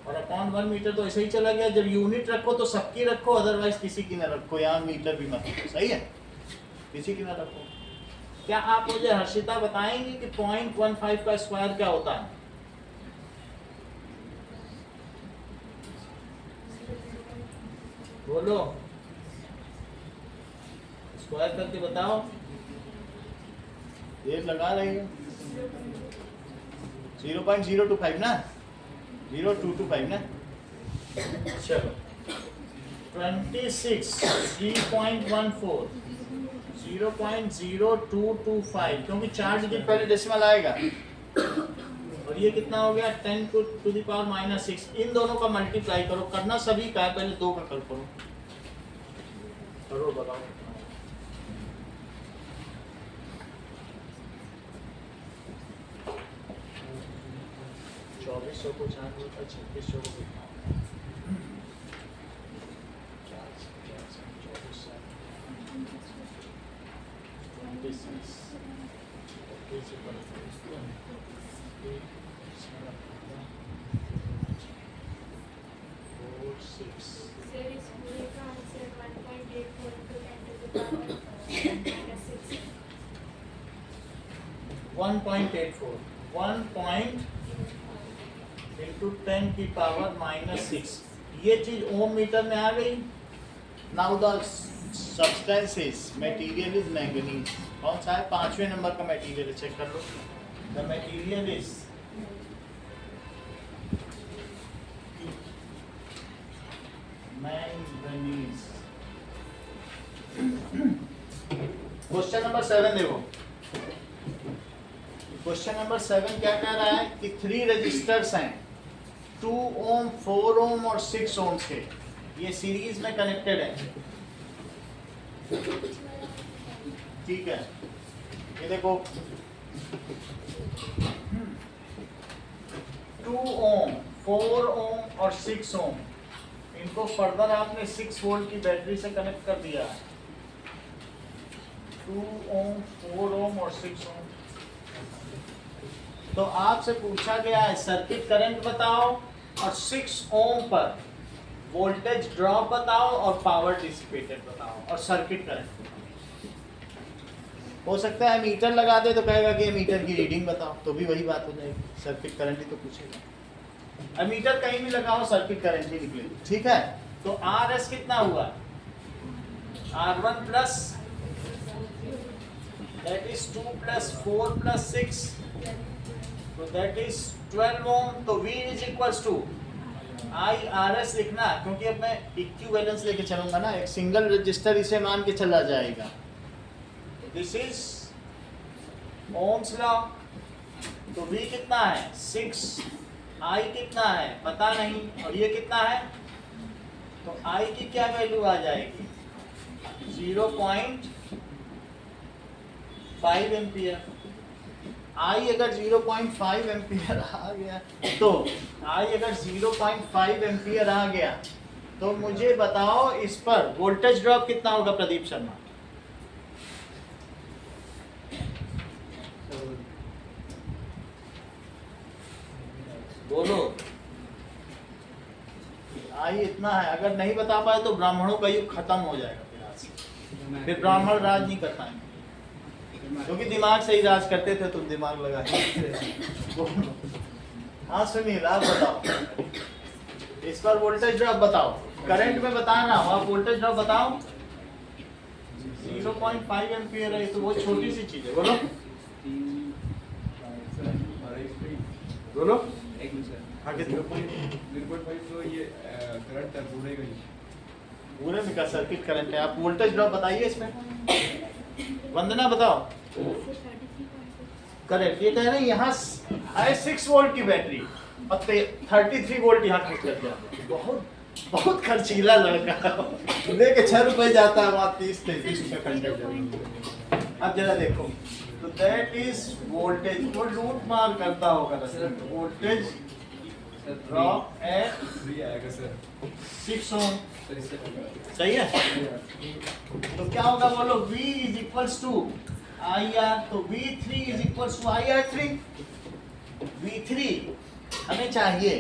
और अपॉन 1 मीटर तो ऐसे ही चला गया। जब यूनिट रखो तो सबकी रखो, अदरवाइज किसी की ना रखो, यहाँ मीटर भी मत रखो, सही है, किसी की ना रखो। क्या आप मुझे हर्षिता बताएंगे कि 0.15 का स्क्वायर क्या होता है, बोलो, स्क्वायर करके बताओ। देर लगा रही हो 0.025 ना 0225 ना चलो 26 3.14 0.0225 क्योंकि 4 डिजिट पहले डेसिमल आएगा और ये कितना हो गया 10 टू द पावर -6 इन दोनों का मल्टीप्लाई करो करना सभी का है पहले 2 का करो बताओ 2400 को 4 होता 2600 को कितना Sir, इस पूरे का answer 1.84 into 10 to the power -6 है। 1.84 1 into 10 की पावर -6 ये चीज ओम मीटर में आ गई now the substance is material is manganese कौन सा है 5वें नंबर का मटेरियल चेक कर लो the material is manganese question number 7 देखो क्वेश्चन नंबर 7 क्या कह रहा है कि 3 रजिस्टर्स हैं 2 ओम 4 ओम और 6 ओम के ये सीरीज में कनेक्टेड है ठीक है ये देखो 2 ओम 4 ओम और 6 ओम इनको फर्दर आपने 6 वोल्ट की बैटरी से कनेक्ट कर दिया है 2 ओम 4 ओम और 6 ओम तो आपसे पूछा गया है सर्किट करंट बताओ और 6 ओम पर वोल्टेज ड्रॉप बताओ और पावर डिसिपेटेड बताओ और सर्किट करंट बताओ हो सकता है मीटर लगा दे तो कहेगा कि मीटर की रीडिंग बताओ तो भी वही बात हो जाएगी सर्किट करंट ही तो पूछेगा अब मीटर कहीं भी लगाओ सर्किट करंट ही निकलेगी ठीक है तो RS कितना हुआ R1 plus that is 2 plus 4 plus 6 तो दैट इज 12 ओम तो V is equals to IRS लिखना क्योंकि अब मैं इक्विवेलेंस लेके चलूंगा ना एक सिंगल रजिस्टर इसे मान के चला जाएगा दिस इज ओम्स लॉ तो V कितना है 6 I कितना है पता नहीं और ये कितना है तो I की क्या वैल्यू आ जाएगी 0.5 एम्पियर I अगर 0.5 एम्पियर आ गया तो I अगर 0.5 एम्पियर आ गया तो मुझे बताओ इस पर वोल्टेज ड्रॉप कितना होगा प्रदीप शर्मा बोलो I इतना है अगर नहीं बता पाए तो ब्राह्मणों का युग खत्म हो जाएगा फिर ब्राह्मण राज नहीं कर पाएंगे क्योंकि दिमाग से ही राज करते थे तुम दिमाग लगा हाँ सुनिए आप बताओ इस पर वोल्टेज ड्रॉप बताओ करंट में बताना हो आप वोल्टेज ड्रॉप बताओ 0.5 एम्पियर है तो वो छोटी सी चीज है बोलो बोलो हाँ कितना 0.5 तो ये करंट है पूरे का ही पूरे में का सर्किट करंट है आप वोल्टेज ड्रॉप बताइए इसमें वंदना बताओ करेक्ट ये कह रहे हैं यहाँ है 6 वोल्ट की बैटरी और 33 वोल्ट यहाँ खींच कर दिया बहुत बहुत खर्चीला लड़का लेके 6 रुपए जाता है वहाँ 30-33 रुपए कंडक्ट अब जरा देखो तो दैट इज वोल्टेज वो लूट मार करता होगा वोल्टेज ड्रॉप एट 3 आएगा सर 6 ओम सही है तो क्या होगा बोलो V is equals to IR तो V3 is equals to IR3 V3 हमें चाहिए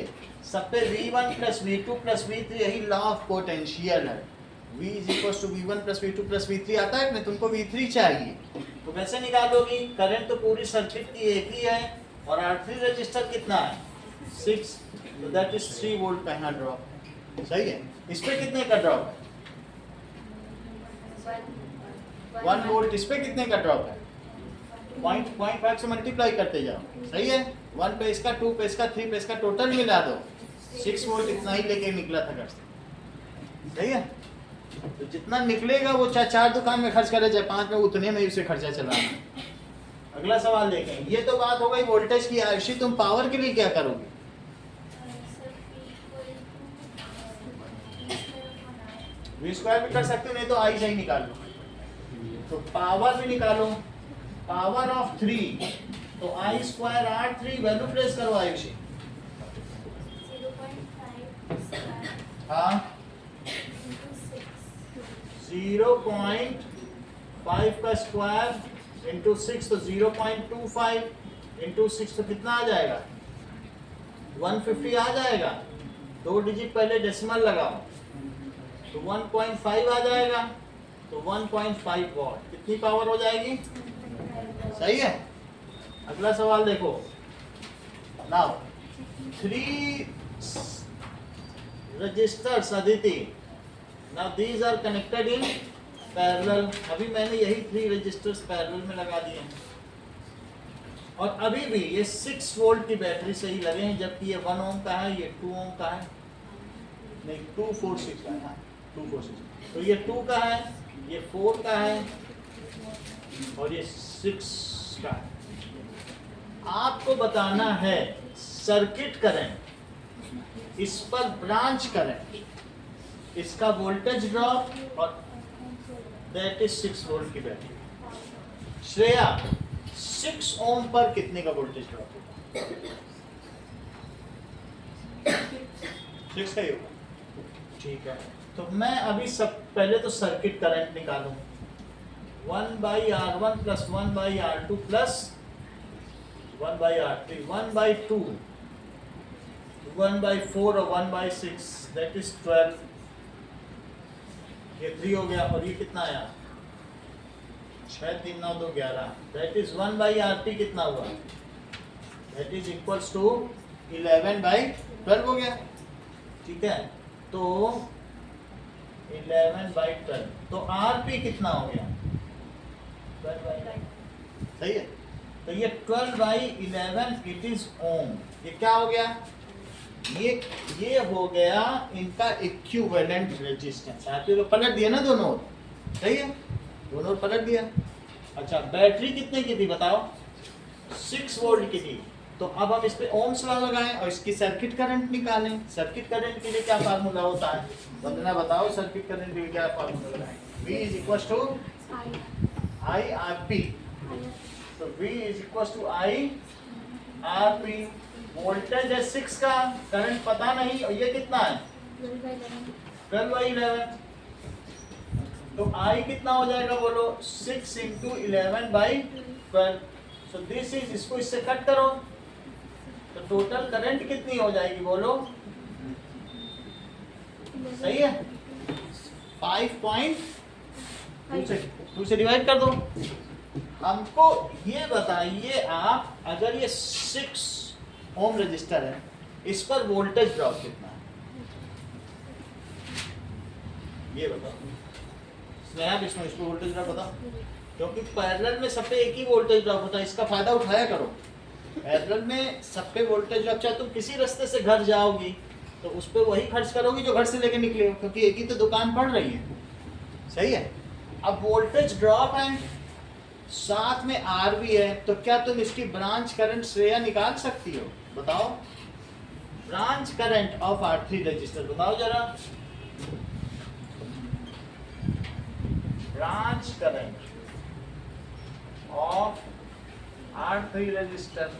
सब पे V1 plus V2 plus V3 यही लॉ ऑफ पोटेंशियल है V is equals to V1 plus V2 plus V3 आता है कि तुमको V3 चाहिए तो कैसे निकालोगी करंट तो पूरी सर्किट की एक ही है और R3 रजिस्टर कितना है 6 तो दैट इज 3 वोल्ट का यहाँ ड्रॉप सही है इस पे कितने का ड्रॉप है 1 वोल्ट इस पे कितने का ड्रॉप है 0.5 से मल्टीप्लाई करते जाओ, सही है। 1 पे इसका, 2 पे इसका, 3 पे इसका, टोटल मिला दो। 6 वोल्ट इतना ही लेके निकला था घर से, सही है। तो जितना निकलेगा वो चाहे 4 दुकान में खर्च करे चाहे 5 में, उतने में उसे खर्चा चलाना। अगला सवाल देखें। ये तो बात हो गई वोल्टेज की। आयुषी तुम पावर के लिए क्या करोगे? V स्क्वायर भी कर सकते हो, नहीं तो आई सही निकाल लो। तो पावर भी निकालो, पावर ऑफ 3, तो आई स्क्वायर R3 वैल्यू प्लेस करो आयुषी। 0.5 हाँ 0.5 का स्क्वायर इंटू 6, तो 0.25 इंटू 6 तो कितना आ जाएगा? 150 आ जाएगा। 2 डिजिट पहले डेसिमल लगाओ, तो 1.5 आ जाएगा, तो 1.5 वॉट कितनी पावर हो जाएगी? सही है। अगला सवाल देखो। Now 3 resistors Aditi, now these are connected in parallel. अभी मैंने यही 3 रजिस्टर्स पैरेलल में लगा दिए हैं, और अभी भी ये 6 वोल्ट की बैटरी से ही लगे हैं, जबकि ये 1 ओम का है, ये 2 ओम का है, नहीं 246 का है, हाँ 246। तो ये 2 का है, ये 4 का है, और ये 6 का है। आपको बताना है सर्किट करंट, इस पर ब्रांच करंट, इसका वोल्टेज ड्रॉप, और दैट इज 6 वोल्ट की बैटरी। श्रेया 6 ओम पर कितने का वोल्टेज ड्रॉप होगा? 6 का ही होगा, ठीक है। तो मैं अभी सब पहले तो सर्किट करंट निकालूं। 1/R1 plus 1/R2 plus 1/R3, 1/2, 1/4 और 1/6, दैट इज 12। ये 3 हो गया, और ये कितना आया? 6 3 9 2 11, दैट इज 1/RT कितना हुआ? दैट इज इक्वल्स टू 11/12 हो गया, ठीक है। तो 11/12, तो RP कितना हो गया? 12/12, सही है। तो ये 12/11 इट इज ओम। ये क्या हो गया? ये हो गया इनका इक्विवेलेंट रेजिस्टेंस। आपने तो पलट दिया ना दोनों, सही है, दोनों पलट दिया। अच्छा, बैटरी कितने की थी बताओ? 6 वोल्ट की थी। तो अब हम इस पे ओम्स लॉ लगाएं और इसकी सर्किट करंट निकालें। सर्किट करंट के लिए क्या फार्मूला होता है? वंदना बताओ, सर्किट करंट के लिए क्या फार्मूला लगाएं? V is equal to I RP। तो V is equal to I RP। Voltage है 6 का, करंट पता नहीं, और ये कितना है? 12/11। तो I कितना हो जाएगा बोलो? 6 इंटू 11/12। सो दिस इज, इसको इससे कट करो, तो टोटल करंट कितनी हो जाएगी बोलो? सही है, 5.2 से डिवाइड कर दो। हमको ये बताइए आप, अगर ये 6 ओम रजिस्टर है, इस पर वोल्टेज ड्रॉप कितना है? ये बताओ स्नेहा, इसमें इसको वोल्टेज ड्रॉप बताओ, क्योंकि पैरेलल में सब पे एक ही वोल्टेज ड्रॉप होता है, इसका फायदा उठाया करो। पैरेलल में सब पे वोल्टेज ड्रॉप, चाहे तुम किसी रास्ते से घर जाओगी तो उस पर वही खर्च करोगी जो घर से लेके निकले हो, क्योंकि एक ही तो दुकान पड़ रही है, सही है। अब वोल्टेज ड्रॉप है, साथ में आर भी है, तो क्या तुम इसकी ब्रांच करंट श्रेया निकाल सकती हो? बताओ, branch current of R3 register बताओ जरा। Branch current of R3 register,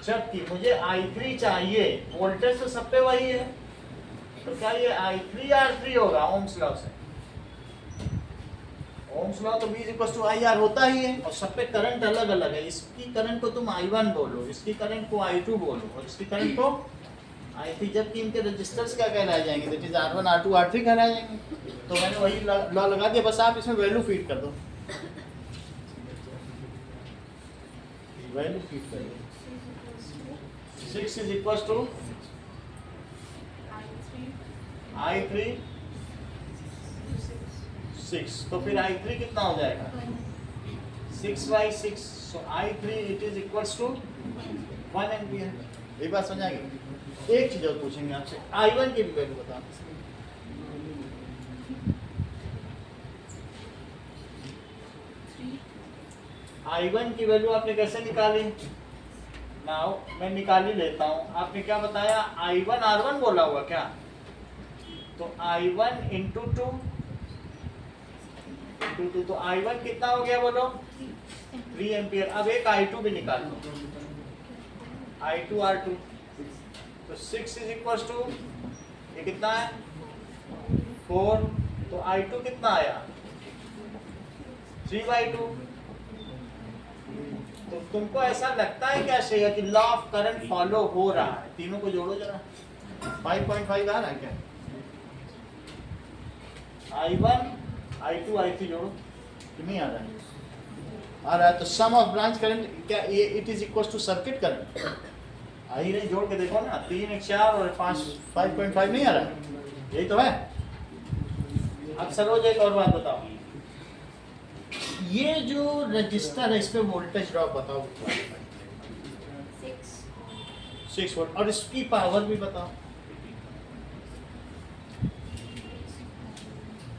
जबकि मुझे I3 चाहिए, वोल्टेज तो सब पे वही है, तो क्या ये I3 R3 होगा ओम्स लॉ से? ओम्स लॉ तो V इक्वल टू IR होता ही है, और सब पे करंट अलग अलग है। इसकी करंट को तुम I1 बोलो, इसकी करंट को I2 बोलो, और इसकी करंट को I3, जबकि इनके रजिस्टर्स क्या कहलाए जाएंगे? That is R1 R2 R3 कहलाए जाएंगे। तो मैंने वही लॉ लगा दिया, बस आप इसमें वैल्यू फीड कर दो, वैल्यू फीड कर दो। 6 इज इक्वल टू I3 6, तो फिर I3 कितना हो जाएगा? 6/6 so I3 it is equals to 1 ampere. ये बात समझ आएगी। एक चीज और पूछेंगे आपसे, I1 की भी वैल्यू बताओ। I1 की वैल्यू आपने कैसे निकाली? नाउ मैं निकाल ही लेता हूं। आपने क्या बताया? I1 R1 बोला हुआ क्या? तो I1 इंटू 2, तो I1 कितना हो गया बोलो? 3 एम्पियर। अब एक I2 भी निकाल लो, I2 R2। तो 6 इज इक्वल टू, ये कितना है? 4। तो I2 कितना आया? 3/2। तो तुमको ऐसा लगता है क्या शेयर कि लॉ ऑफ करंट फॉलो हो रहा है? तीनों को जोड़ो जरा। 5.5 आ रहा है क्या? I1 I2 I3 जोड़ो कि नहीं आ रहा है? आ रहा है। तो सम ऑफ ब्रांच करंट क्या ये it is equal to circuit current? आई नहीं, जोड़ के देखो ना। 3 1 4 और 5.5 नहीं आ रहा है? यही तो है। अब सरोज एक और बात बताओ, ये जो रजिस्टर है इस पे वोल्टेज ड्रॉप बताओ। 6 वोल्ट। और इसकी पावर भी बताओ।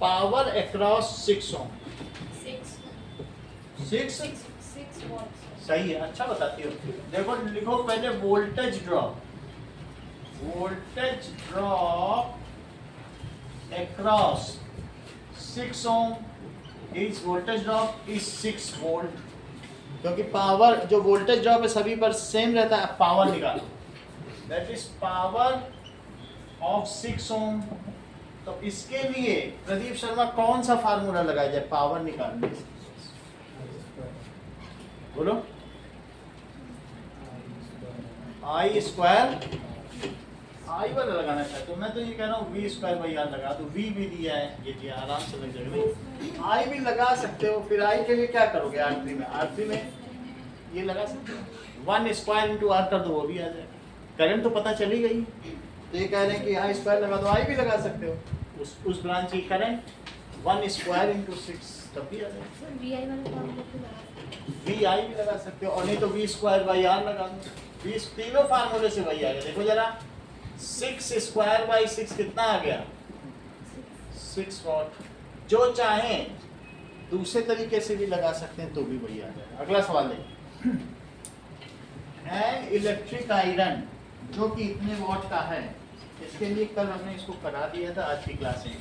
पावर अक्रॉस 6 ओम। 6 सही है, अच्छा बताती हो। देखो लिखो पहले voltage drop, voltage drop across 6 ohm is voltage drop is 6 volt. क्योंकि पावर जो वोल्टेज ड्रॉप है सभी पर सेम रहता है। पावर निकालो, that is power of 6 ohm. तो इसके लिए प्रदीप शर्मा कौन सा फार्मूला लगाया जाए पावर निकालने के? बोलो। आई स्क्वायर, आई वाला लगाना चाहते हो। मैं तो ये कह रहा हूँ V²/R लगा दो। V भी दिया है, ये दिया, आराम से लग जाएगा। नहीं आई भी लगा सकते हो। फिर आई के लिए क्या करोगे? R3 में, R3 में ये लगा सकते हो। 1² × R कर दो, वो भी आ जाएगा। करंट तो पता चली गई। तो ये कह रहे हैं कि I² लगा दो, आई भी लगा सकते हो। उस ब्रांच की करंट 1² × 6 तब भी आ जाएगा। VI भी लगा सकते हो। और नहीं तो V²/R लगा दो। तीनों फार्मूले से वही आ गया। देखो जरा, 6²/6 कितना आ गया? 6 वॉट। जो चाहे दूसरे तरीके से भी लगा सकते हैं तो भी वही आ जाएगा। अगला सवाल देखिए। एन इलेक्ट्रिक आयरन जो कि इतने वॉट का है, इसके लिए कल हमने इसको करा दिया था आज की क्लास में।